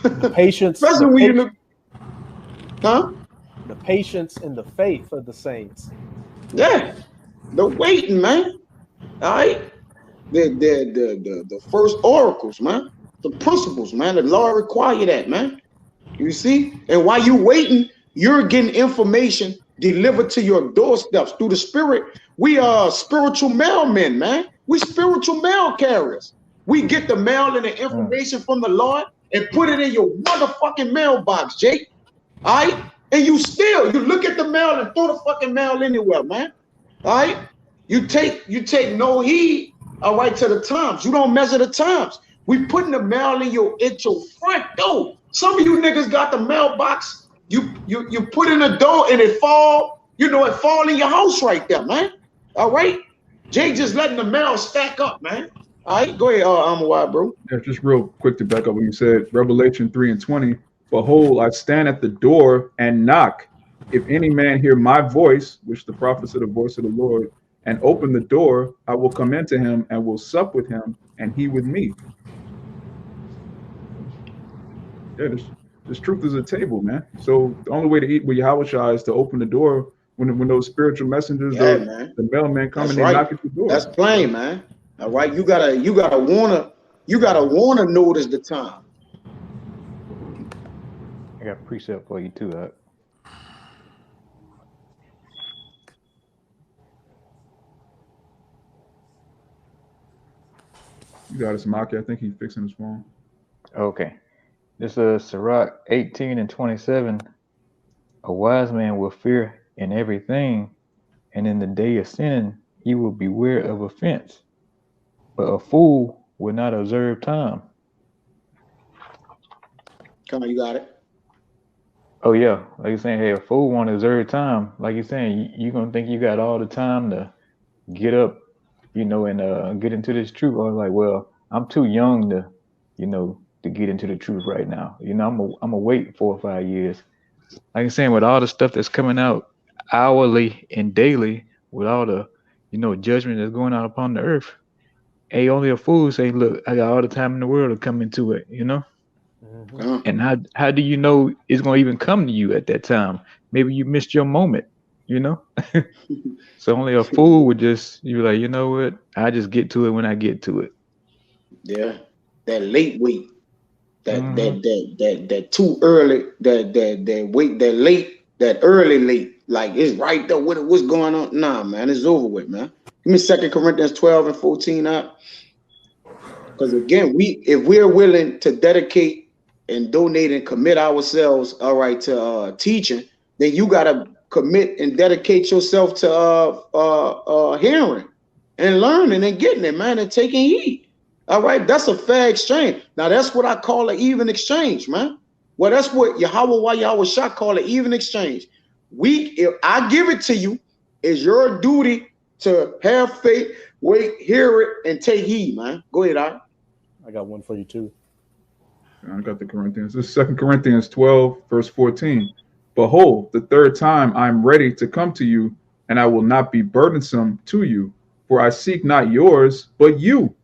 The patience, especially when you look, huh? The patience and the faith of the saints. Yeah, the waiting, man. All right, the first oracles, man. The principles, man. The Lord require that, man. You see, and while you waiting, you're getting information delivered to your doorsteps through the Spirit. We are spiritual mailmen, man. We spiritual mail carriers. We get the mail and the information from the Lord and put it in your motherfucking mailbox, Jake. All right? And you look at the mail and throw the fucking mail anywhere, man. All right? You take no heed, all right, to the times. You don't measure the times. We putting the mail in your front door. Some of you niggas got the mailbox. You put in the door and it fall, it fall in your house right there, man. All right? Jake just letting the mail stack up, man. All right, go ahead, Amawai, bro. Yeah, just real quick to back up what you said. Revelation 3:20. Behold, I stand at the door and knock. If any man hear my voice, which the prophet said the voice of the Lord, and open the door, I will come into him and will sup with him, and he with me. Yeah, this truth is a table, man. So the only way to eat with Yahweh is to open the door when those spiritual messengers, Yeah, man. the mailmen come That's and they right. knock at the door. That's plain, man. All right. You gotta wanna notice the time. I got a precept for you too, Huck. You got us, Maki. I think he's fixing his phone. Okay. This is Sirach 18 and 27. A wise man will fear in everything, and in the day of sinning, he will beware of offense. But a fool will not observe time. Come on, you got it. Oh yeah, like you're saying, hey, a fool won't observe time. Like you're saying, you're gonna think you got all the time to get up, and get into this truth. Or like, well, I'm too young to, to get into the truth right now. I'm gonna wait 4 or 5 years. Like I'm saying, with all the stuff that's coming out hourly and daily, with all the, judgment that's going out upon the earth, hey, only a fool say, look, I got all the time in the world to come into it, Mm-hmm. And how do you know it's gonna even come to you at that time? Maybe you missed your moment, So only a fool would just you like, you know what? I just get to it when I get to it. Yeah. That late wait. Mhm. That too early, that wait, that late, that early late. Like it's right there. What's going on? Nah, man, it's over with, man. Give me 2 Corinthians 12 and 14 out. Because again, if we're willing to dedicate and donate and commit ourselves, all right, to teaching, then you gotta commit and dedicate yourself to hearing and learning and getting it, man, and taking heed. All right, that's a fair exchange. Now that's what I call an even exchange, man. Well, that's what Yahweh Shah call an even exchange. If I give it to you, it's your duty to have faith, wait, hear it, and take heed, man. Go ahead, I got one for you too. I got the Corinthians. This is 2 Corinthians 12, verse 14. Behold, the third time I am ready to come to you, and I will not be burdensome to you, for I seek not yours, but you.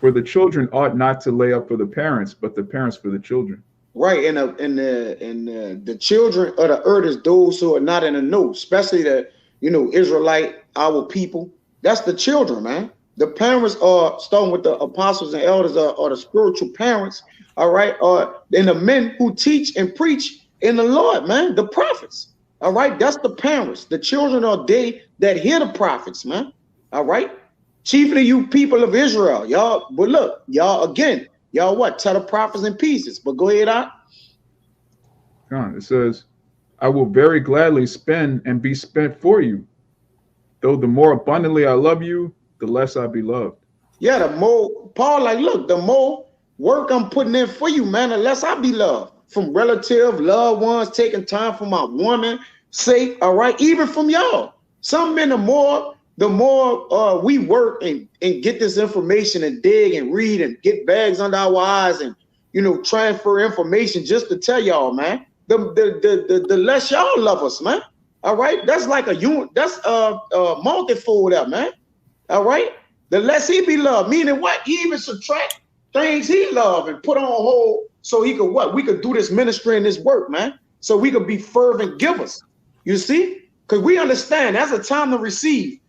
For the children ought not to lay up for the parents, but the parents for the children. Right, and the children of the earth is those who are not in the know, especially the Israelite, our people. That's the children, man. The parents are starting with the apostles and elders are the spiritual parents, all right, and the men who teach and preach in the Lord, man, the prophets, all right. That's the parents. The children are they that hear the prophets, man, all right. Chiefly you people of Israel, y'all. But look, y'all again. Y'all what? Tell the prophets in pieces. But go ahead on. It says, I will very gladly spend and be spent for you. Though the more abundantly I love you, the less I be loved. Yeah, the more, Paul, like, look, the more work I'm putting in for you, man, the less I be loved. From relative, loved ones, taking time for my woman sake, all right? Even from y'all. Some men, the more we work and get this information and dig and read and get bags under our eyes and transfer information just to tell y'all, man, the less y'all love us, man. All right, that's like a unit. That's multifold up, man. All right, the less he be loved, meaning what? He even subtract things he love and put on hold so he could what? We could do this ministry and this work, man. So we could be fervent givers. You see, because we understand that's a time to receive.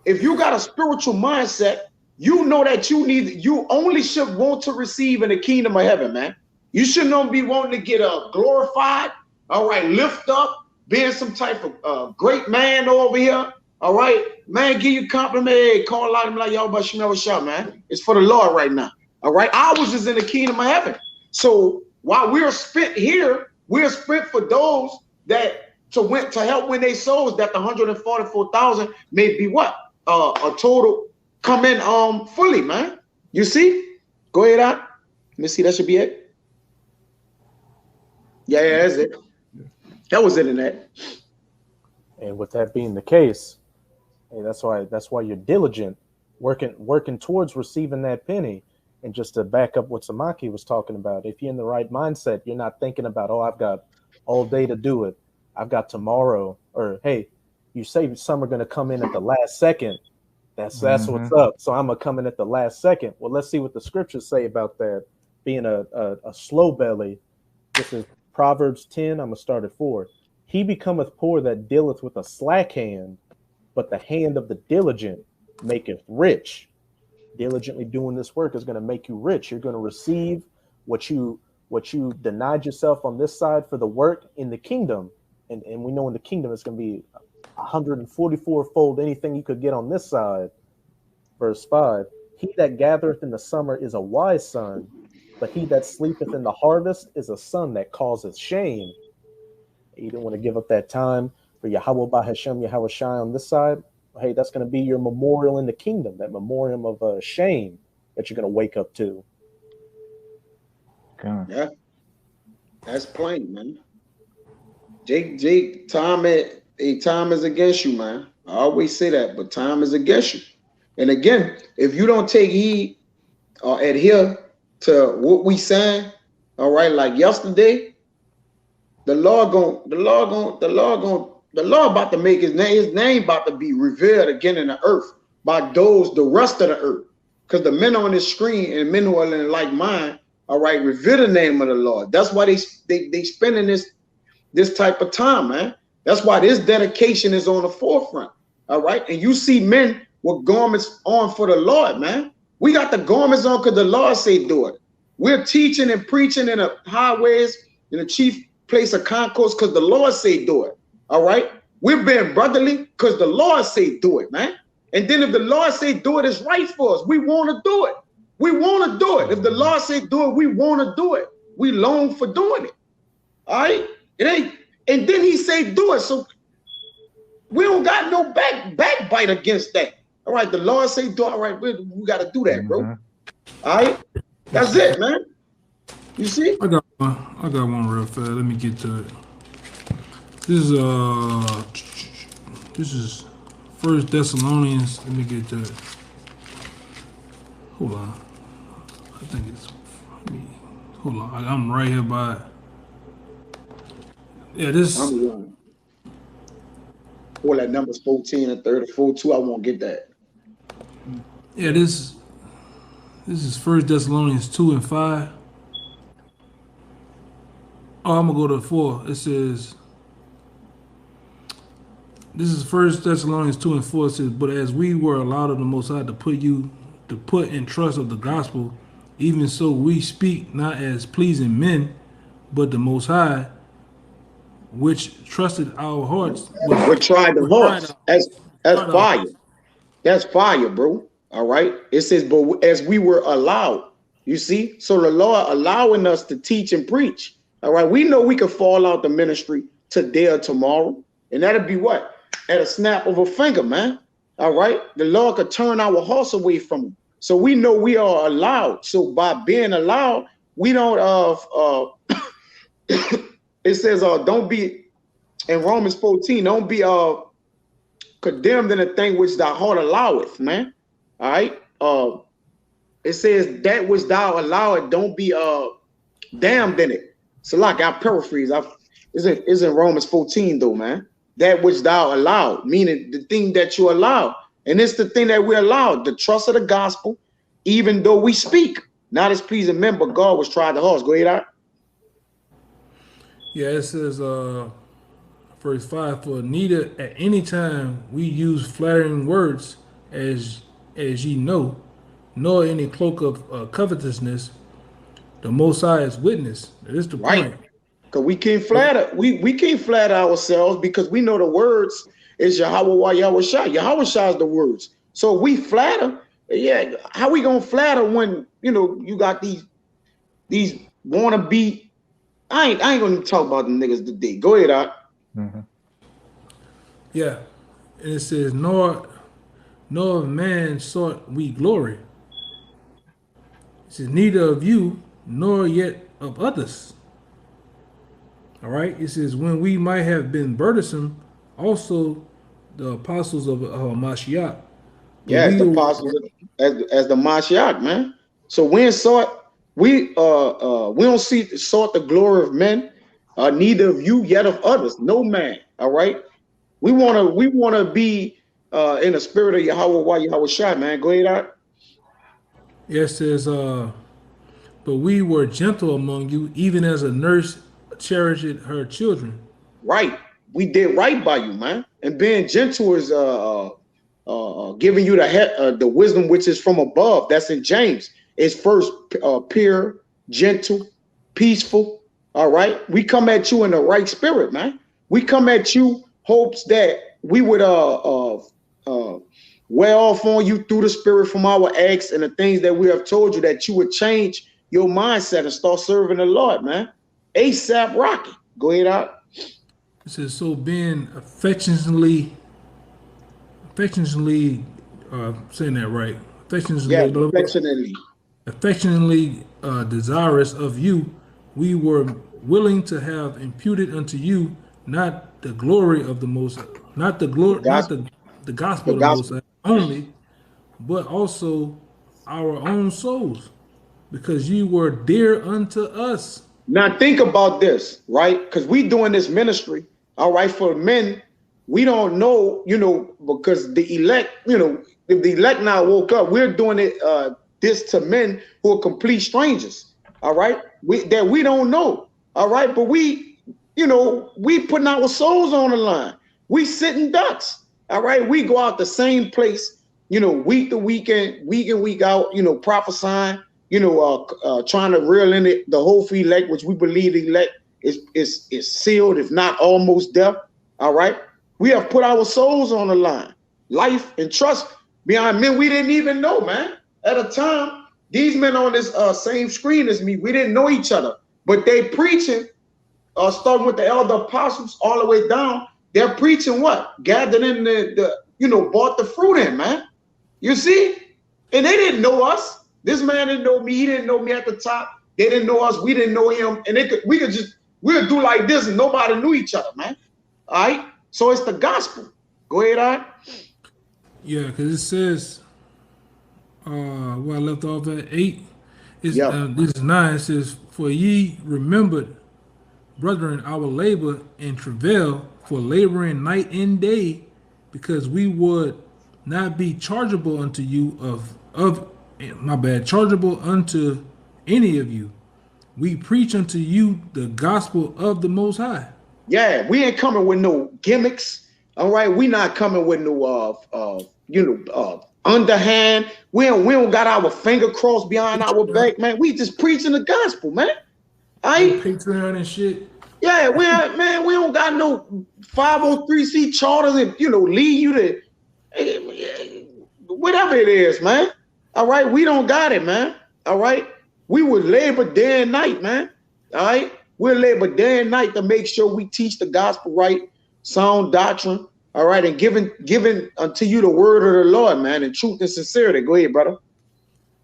If you got a spiritual mindset, you know that you only should want to receive in the kingdom of heaven, man. You shouldn't be wanting to get glorified, all right, lift up, being some type of great man over here, all right, man, give you a compliment, hey, call out him like y'all but Shemel Shah, man. It's for the Lord right now, all right. Ours is in the kingdom of heaven. So while we're spent here, we're spent for those that to help win their souls, that the 144,000 may be what? A total come in fully, man. You see? Go ahead out. Let me see. That should be it. Yeah, that's it. That was it in that. And with that being the case, hey, that's why you're diligent, working towards receiving that penny. And just to back up what Samaki was talking about, if you're in the right mindset, you're not thinking about, oh, I've got all day to do it. I've got tomorrow, or hey, You say some are going to come in at the last second. That's what's Mhm. up. So I'm going to come in at the last second. Well, let's see what the scriptures say about that being a slow belly. This is Proverbs 10. I'm going to start at 4. He becometh poor that dealeth with a slack hand, but the hand of the diligent maketh rich. Diligently doing this work is going to make you rich. You're going to receive what you denied yourself on this side for the work in the kingdom. And we know in the kingdom it's going to be 144-fold anything you could get on this side. Verse 5, he that gathereth in the summer is a wise son, but he that sleepeth in the harvest is a son that causeth shame. You don't want to give up that time for Yahweh by Hashem, Yahweh Shai on this side. Hey, that's going to be your memorial in the kingdom, that memorial of shame that you're going to wake up to. Okay. Yeah, that's plain, man. Jake, time is against you, man. I always say that, but time is against you. And again, if you don't take heed or adhere to what we saying, all right, like yesterday, the Lord about to make his name about to be revealed again in the earth by the rest of the earth. Because the men on this screen and men who are in like mine, all right, revere the name of the Lord. That's why they spending this type of time, man. That's why this dedication is on the forefront. All right. And you see men with garments on for the Lord, man. We got the garments on because the Lord say do it. We're teaching and preaching in the highways, in the chief place of concourse because the Lord say do it. All right. We're being brotherly because the Lord say do it, man. And then if the Lord say do it, it's right for us. We want to do it. We want to do it. If the Lord say do it, we want to do it. We long for doing it. All right. It ain't. And then he say do it. So we don't got no backbite against that. All right. The Lord say do it. All right. We got to do that, bro. All right. That's it, man. You see? I got one real fast. Let me get to it. This is First Thessalonians. Let me get to it. Hold on. I think it's. Hold on. I'm right here by. Yeah, this. All that numbers 14 and 34 too. I won't get that. Yeah, this is First Thessalonians 2 and 5. Oh, I'm gonna go to 4. It says. This is First Thessalonians 2 and 4. It says, "But as we were allowed of the Most High to put in trust of the gospel, even so we speak not as pleasing men, but the Most High, which trusted our hearts." We tried the hearts. That's fire. That's fire, bro. All right. It says, but as we were allowed, you see, so the Lord allowing us to teach and preach. All right. We know we could fall out the ministry today or tomorrow, and that'll be what? At a snap of a finger, man. All right. The Lord could turn our hearts away from him. So we know we are allowed. So by being allowed, we don't it says don't be in Romans 14, don't be condemned in a thing which thy heart alloweth, man. All right. It says that which thou alloweth, don't be damned in it. So like I paraphrase, it's in Romans 14 though, man. That which thou allowed, meaning the thing that you allow. And it's the thing that we allowed, the trust of the gospel, even though we speak, not as pleasing men, but God was tried the hearts. Go ahead, Art. Yeah, it says verse 5, "For neither at any time we use flattering words, as ye know, nor any cloak of covetousness. The Most High is witness." That is the point. Because we can't flatter. We can't flatter ourselves because we know the words is Yahweh Yahweh Shai. Yahweh Shai is the words. So we flatter. Yeah, how we gonna flatter when you got these wannabe? I ain't gonna talk about the niggas today. Go ahead, Art. Yeah, and it says, nor of man sought we glory. It says, neither of you, nor yet of others. All right. It says, when we might have been burdensome, also the apostles of Mashiach. Yeah, as the apostles as the Mashiach, man. So we don't sought the glory of men, neither of you yet of others. No man. All right. We wanna be in the spirit of Yahweh while Yahweh Shai, man. Go ahead out. Yeah, it says, but we were gentle among you, even as a nurse cherished her children. Right. We did right by you, man. And being gentle is giving you the wisdom which is from above. That's in James. It's first pure, gentle, peaceful. All right. We come at you in the right spirit, man. We come at you hopes that we would wear off on you through the spirit from our acts and the things that we have told you, that you would change your mindset and start serving the Lord, man. ASAP Rocky. Go ahead out. It says, so being affectionately saying that right, affectionately desirous of you, we were willing to have imputed unto you not the glory of the most, not the gospel of the most high only, but also our own souls, because you were dear unto us. Now think about this, right? Because we doing this ministry, all right, for men. We don't know, because the elect, if the elect now woke up, we're doing it this to men who are complete strangers, all right? That we don't know, all right? But we putting our souls on the line. We sitting ducks, all right? We go out the same place, week to weekend, week in, week out, prophesying, trying to reel in the whole free elect, which we believe the elect is sealed, if not almost death, all right? We have put our souls on the line, life and trust behind men we didn't even know, man. At a time, these men on this same screen as me, we didn't know each other, but they preaching, starting with the elder apostles all the way down. They're preaching what? Gathered in bought the fruit in, man. You see? And they didn't know us. This man didn't know me. He didn't know me at the top. They didn't know us. We didn't know him. And we could do like this and nobody knew each other, man. All right? So it's the gospel. Go ahead, all right? Yeah, because it says, where I left off at 8, this is 9. It says, for ye remembered, brethren, our labor and travail, for laboring night and day, because we would not be chargeable unto you chargeable unto any of you. We preach unto you the gospel of the Most High. Yeah, we ain't coming with no gimmicks. All right, we not coming with no underhand. We don't got our finger crossed behind our back, man. We just preaching the gospel, man. All right, Patreon and shit. Yeah, we don't got no 503c charters and lead you to whatever it is, man. All right, we don't got it, man. All right, we would labor day and night, man. All right, we'll labor day and night to make sure we teach the gospel right, sound doctrine. All right, and giving unto you the word of the Lord, man, in truth and sincerity. Go ahead, brother.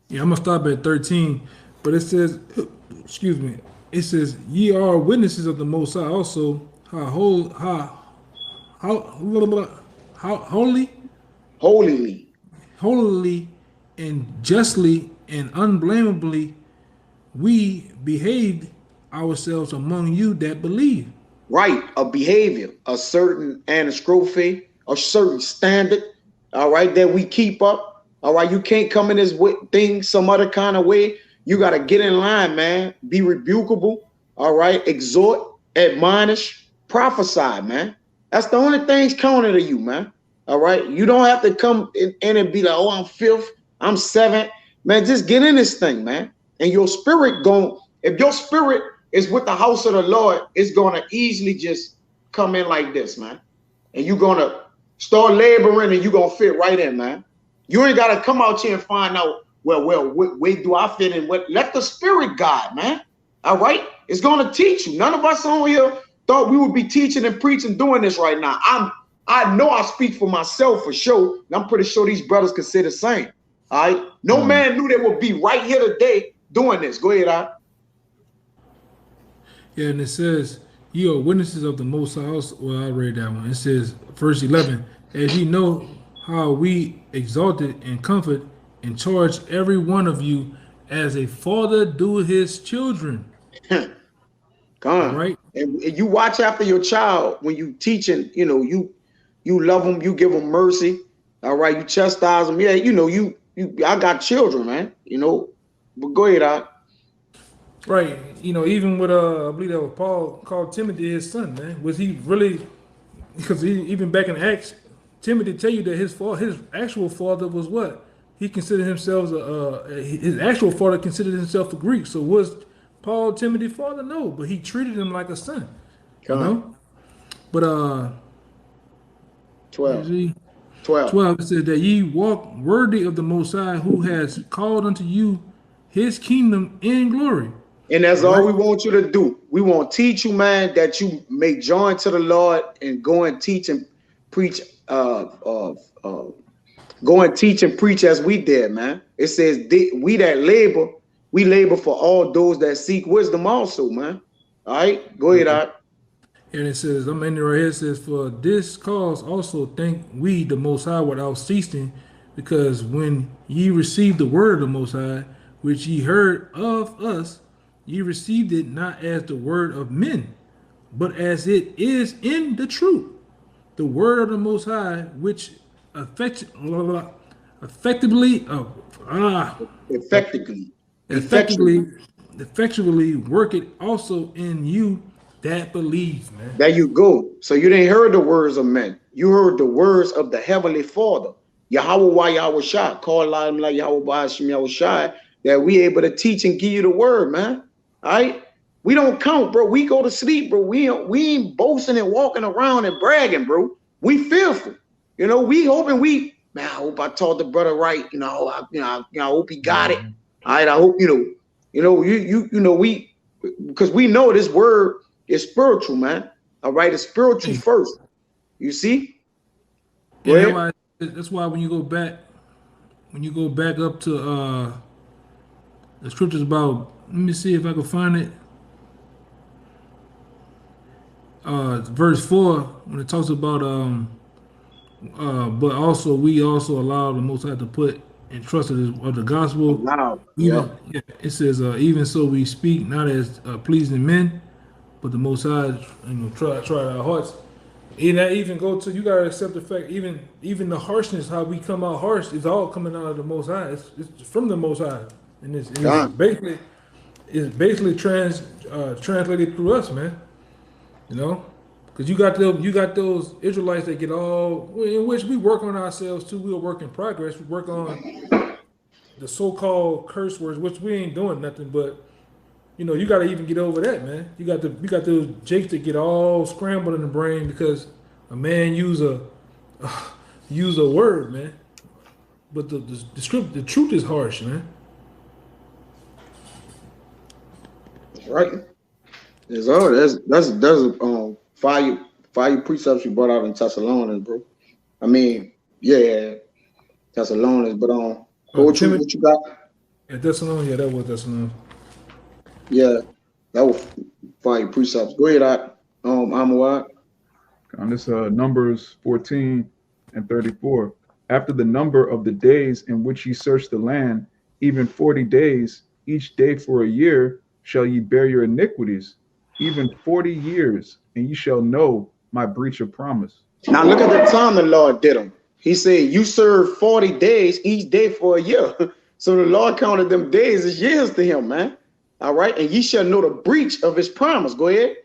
Yeah, I'm gonna stop at 13, but it says, excuse me, it says, ye are witnesses of the Most High also, how holily and justly and unblameably we behaved ourselves among you that believe. Right, a behavior, a certain anastrophe, a certain standard, all right, that we keep up. All right, you can't come in this thing some other kind of way. You got to get in line, man. Be rebukable, all right, exhort, admonish, prophesy, man. That's the only things counting to you, man. All right, you don't have to come in and be like, oh, I'm fifth, I'm seventh. Man, just get in this thing, man. And your spirit if your spirit is with the house of the Lord, it's going to easily just come in like this, man. And you're going to start laboring and you're going to fit right in, man. You ain't got to come out here and find out, well, where do I fit in? Let the spirit guide, man. All right? It's going to teach you. None of us on here thought we would be teaching and preaching doing this right now. I know I speak for myself for sure. And I'm pretty sure these brothers can say the same. All right? No man knew they would be right here today doing this. Go ahead, all. Yeah, and it says, ye are witnesses of the Most High. Well, I read that one. It says, verse 11, as ye know how we exalted and comfort and charge every one of you as a father do his children. Come on. Right? And you watch after your child when you teaching, you you love them, you give them mercy. All right, you chastise them. Yeah, you know, I got children, man. You know, but go ahead, Right. You know, even with I believe that was Paul called Timothy his son, man. Was he really? Because even back in Acts, Timothy tell you that his actual father was what? He considered himself his actual father considered himself a Greek. So was Paul Timothy's father? No, but he treated him like a son. You know. But 12. see, 12 it says that ye walk worthy of the Most High, who has called unto you his kingdom in glory. And that's all we want you to do. We want to teach you, man, that you may join to the Lord and go and teach and preach. Go and teach and preach as we did, man. It says we that labor, we labor for all those that seek wisdom also, man. All right, go ahead, Art. And it says, I'm ending right here. It says, for this cause also thank we the Most High without ceasing, because when ye received the word of the Most High, which ye heard of us, ye received it not as the word of men, but as it is in the truth, the word of the Most High, which effectively work it also in you that believe, man. There you go. So you didn't hear the words of men. You heard the words of the Heavenly Father. Yahweh Yahweh Shai, call him like Yahweh Hashem Yahweh Shai, that we able to teach and give you the word, man. All right? We don't count, bro. We go to sleep, bro. We ain't boasting and walking around and bragging, bro. We fearful. You know, we hoping man, I hope I taught the brother right. You know, I hope he got it. All right, I hope, you know, we, because we know this word is spiritual, man. All right, it's spiritual first. You see? Yeah, that's why when you go back up to the scriptures about, let me see if I can find it. Verse 4, when it talks about but also we also allow the Most High to put in trust of the gospel. Wow. It says, even so we speak not as pleasing men, but the Most High, try our hearts. And that even go to, you gotta accept the fact, even the harshness, how we come out harsh, is all coming out of the Most High. It's from the Most High, and it's basically translated through us, man. You know, because you got those Israelites that get all, in which we work on ourselves too. We're a work in progress. We work on the so-called curse words, which we ain't doing nothing, but you know, you got to even get over that, man. You got those jakes that get all scrambled in the brain because a man use a word, man. But the truth is harsh, man. Right. That's fire precepts you brought out in Thessalonians, bro. I mean, yeah, Thessalonians, but what you got? Yeah, Thessalonians, that was Thessalonians. Yeah, that was fire precepts. Go ahead, Amawad. On this Numbers 14 and 34. After the number of the days in which ye search the land, even 40 days, each day for a year, shall ye bear your iniquities, even 40 years, and ye shall know my breach of promise. Now look at the time the Lord did them. He said, you serve 40 days, each day for a year. So the Lord counted them days as years to him, man. All right, and ye shall know the breach of his promise. Go ahead.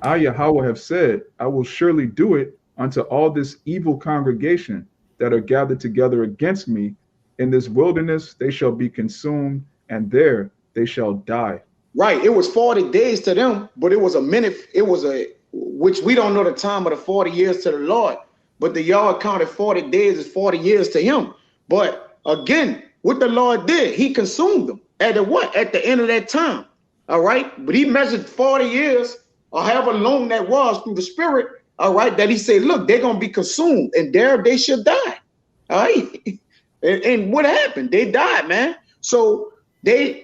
I, Yahweh, have said, I will surely do it unto all this evil congregation that are gathered together against me. In this wilderness they shall be consumed, and there they shall die. Right, it was 40 days to them, but it was a minute. It was which we don't know the time of the 40 years to the Lord, but the Yahweh counted 40 days as 40 years to him. But again, what the Lord did, he consumed them. At the end of that time. All right. But he measured 40 years or however long that was through the spirit. All right. That he said, look, they're going to be consumed and there they should die. All right. and what happened? They died, man. So they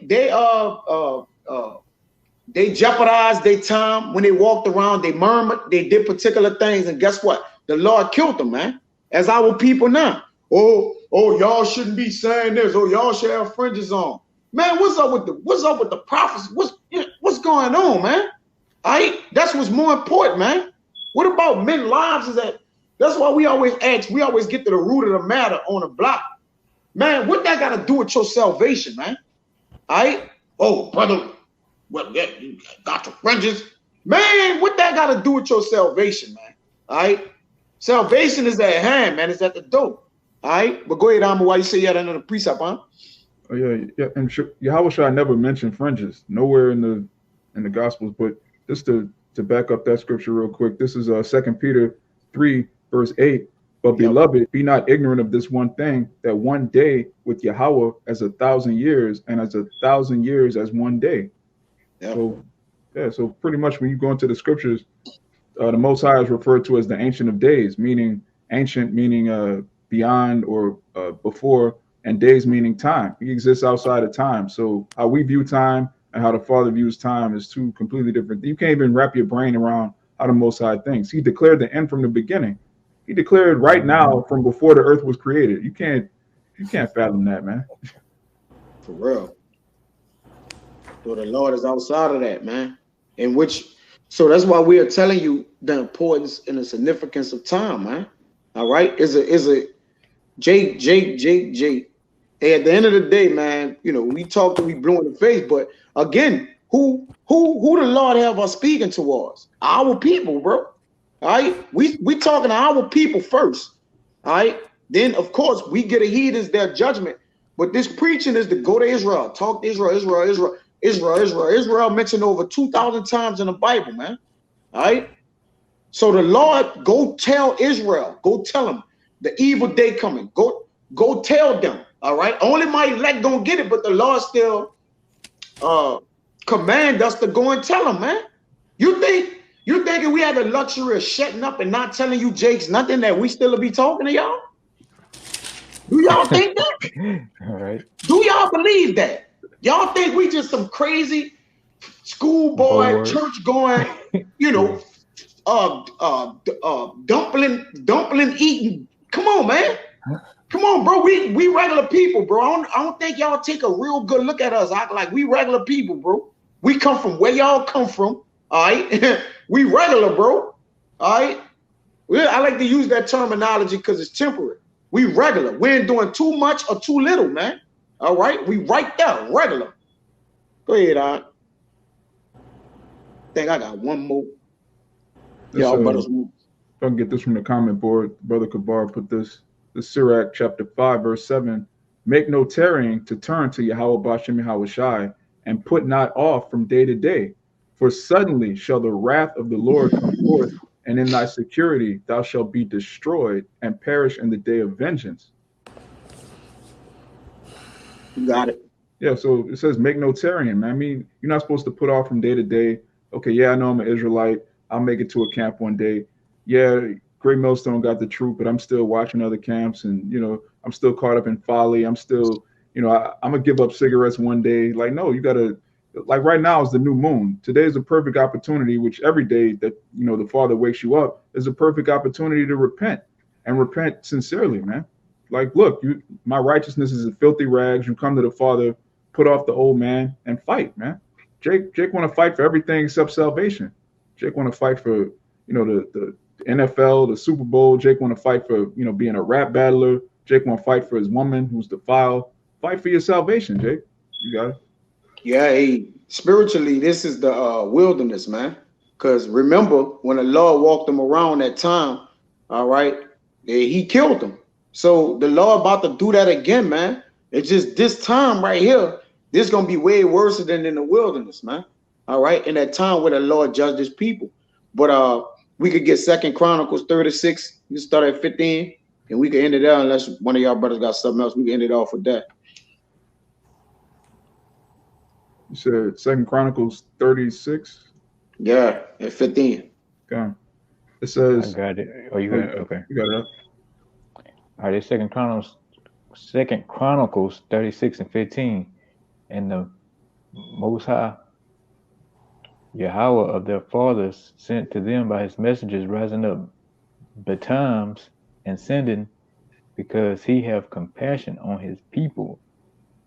jeopardized their time when they walked around. They murmured. They did particular things. And guess what? The Lord killed them, man. As our people now. Oh, y'all shouldn't be saying this. Oh, y'all should have fringes on. Man, what's up with the prophets? What's going on, man? All right, that's what's more important, man. What about men's lives? Is that That's why we always ask, we always get to the root of the matter on the block. Man, what that got to do with your salvation, man? All right? Oh, brother, what, you got the fringes? Man, what that got to do with your salvation, man? All right? Salvation is at hand, man. It's at the door. All right? But go ahead, Amma, why you say you had another precept, huh? Oh, yeah. And Yahweh Shai never mentioned fringes. Nowhere in the Gospels. But just to back up that scripture real quick, this is 2 Peter 3, verse 8. But beloved, be not ignorant of this one thing, that one day with Yahweh as 1,000 years, and as 1,000 years as one day. Yep. So pretty much when you go into the scriptures, the Most High is referred to as the Ancient of Days, meaning ancient, meaning beyond or before, and days meaning time. He exists outside of time. So how we view time and how the Father views time is two completely different. You can't even wrap your brain around how the Most High thinks. He declared the end from the beginning. He declared right now from before the earth was created. You can't fathom that, man. For real. So the Lord is outside of that, man. So that's why we are telling you the importance and the significance of time, man. All right. Is a Jake. Hey, at the end of the day, man, you know, we talk and we blue in the face, but again, who the Lord have us speaking towards? Our people, bro. All right, we talking to our people first. All right, then of course we get a heed as their judgment. But this preaching is to go to Israel, talk to Israel mentioned over 2,000 times in the Bible, man. All right, so the Lord go tell Israel, go tell them the evil day coming. Go tell them. All right, only my elect gonna get it, but the Lord still command us to go and tell them, man. You thinking we had the luxury of shutting up and not telling you Jakes nothing that we still be talking to y'all? Do y'all think that? All right. Do y'all believe that? Y'all think we just some crazy schoolboy, church going, you know, dumpling eating? Come on, man. Come on, bro. We regular people, bro. I don't think y'all take a real good look at us. Act like we regular people, bro. We come from where y'all come from. All right. We regular, bro. All right. I like to use that terminology because it's temporary. We regular. We ain't doing too much or too little, man. All right. We right there, regular. Go ahead, all right. I think I got one more. If I can get this from the comment board, Brother Kabar put this Sirach chapter 5, verse 7. Make no tarrying to turn to Yahweh Bashem Yahweh Shai, and put not off from day to day. For suddenly shall the wrath of the Lord come forth, and in thy security thou shalt be destroyed and perish in the day of vengeance. You got it. Yeah, so it says make no tarrying, man. I mean, you're not supposed to put off from day to day. Okay, yeah, I know I'm an Israelite. I'll make it to a camp one day. Yeah, Great Millstone got the truth, but I'm still watching other camps, and, you know, I'm still caught up in folly. I'm still, you know, I'm going to give up cigarettes one day. Like, no, you got to, like right now is the new moon. Today is a perfect opportunity, which every day that, you know, the Father wakes you up is a perfect opportunity to repent, and repent sincerely, man. Like, look, my righteousness is a filthy rags. You come to the Father, put off the old man, and fight, man. Jake want to fight for everything except salvation. Jake want to fight for, you know, the NFL, the Super Bowl. Jake want to fight for, you know, being a rap battler. Jake want to fight for his woman who's defiled. Fight for your salvation, Jake. You got it. Yeah, hey, spiritually, this is the wilderness, man. Because remember, when the Lord walked them around that time, all right, he killed them. So the Lord about to do that again, man. It's just this time right here, this is going to be way worse than in the wilderness, man. All right, in that time where the Lord judged his people. But we could get 2 Chronicles 36. You start at 15, and we could end it out unless one of y'all brothers got something else. We can end it off with that. You said 2 Chronicles 36? Yeah, at 15. Okay. It says... I got it. Oh, you got it? Okay. You got it up. All right, it's 2 Chronicles 36 and 15. And the Most High Yahweh of their fathers sent to them by his messengers, rising up betimes and sending, because he have compassion on his people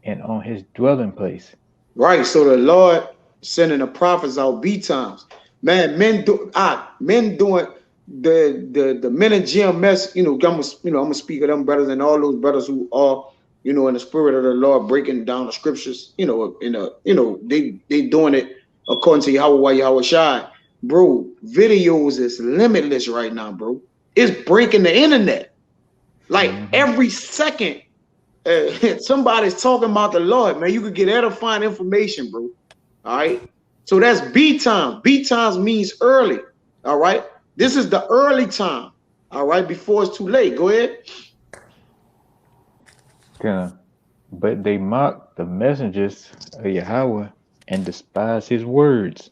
and on his dwelling place. Right. So the Lord sending the prophets out betimes. Man, men doing the men in GMS, I'm gonna speak of them brothers and all those brothers who are, in the spirit of the Lord, breaking down the scriptures, they doing it according to Yahweh Shai. Bro, videos is limitless right now, bro. It's breaking the internet. Like every second, somebody's talking about the Lord, man. You could get edifying information, bro. All right. So that's B time. B times means early. All right. This is the early time. All right. Before it's too late. Go ahead. But they mocked the messengers of Yahweh and despised his words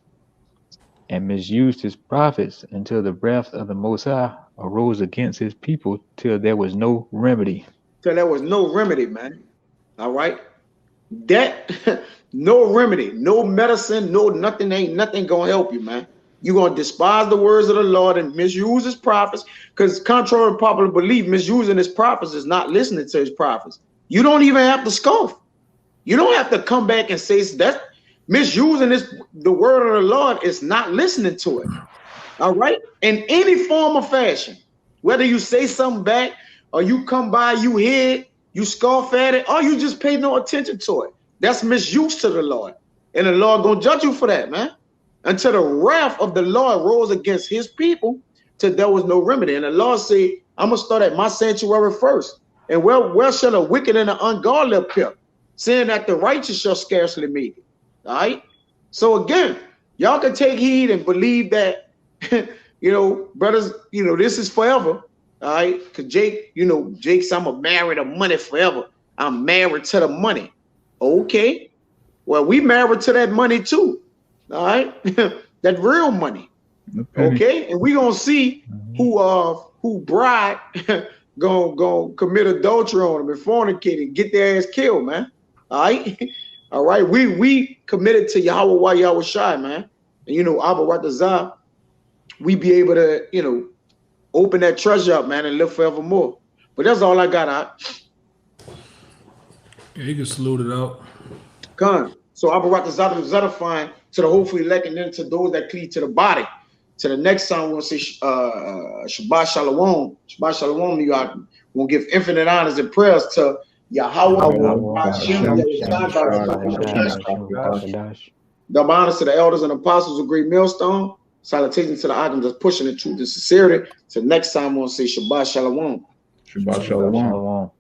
and misused his prophets until the wrath of the Most High arose against his people till there was no remedy. Till there was no remedy, man. All right. That no remedy, no medicine, no nothing, ain't nothing gonna help you, man. You're gonna despise the words of the Lord and misuse his prophets, because contrary to popular belief, misusing his prophets is not listening to his prophets. You don't even have to scoff. You don't have to come back and say that misusing the word of the Lord is not listening to it. All right, in any form or fashion, whether you say something back or you come by, you hear it, you scoff at it, or you just pay no attention to it. That's misuse to the Lord. And the Lord gonna judge you for that, man. Until the wrath of the Lord rose against his people, till there was no remedy. And the Lord said, I'm gonna start at my sanctuary first. And where shall the wicked and the ungodly appear? Saying that the righteous shall scarcely make it. All right. So again, y'all can take heed and believe that, brothers, this is forever. All right. Because Jake said, I'm going to marry the money forever. I'm married to the money. Okay. Well, we married to that money too. All right. That real money. Okay. And we're going to see who bride gonna commit adultery on them and fornicate and get their ass killed, man. All right. All right. We committed to Yahweh Shai, man. And Abba Ratazah, we be able to, open that treasure up, man, and live forevermore. But that's all I got out. Yeah, you can salute it out. Come. So Abba Ratazah is edifying to the hopefully elect and then to those that cleave to the body. To the next song, we'll say Shabbat Shalom. Shabbat Shalom, you are. We'll give infinite honors and prayers to Yahweh. Double honors to the elders and apostles of Great Millstone. Salutations to the items that's pushing the truth and sincerity. To the next time, we'll say Shabbat Shalom. Shabbat Shalom.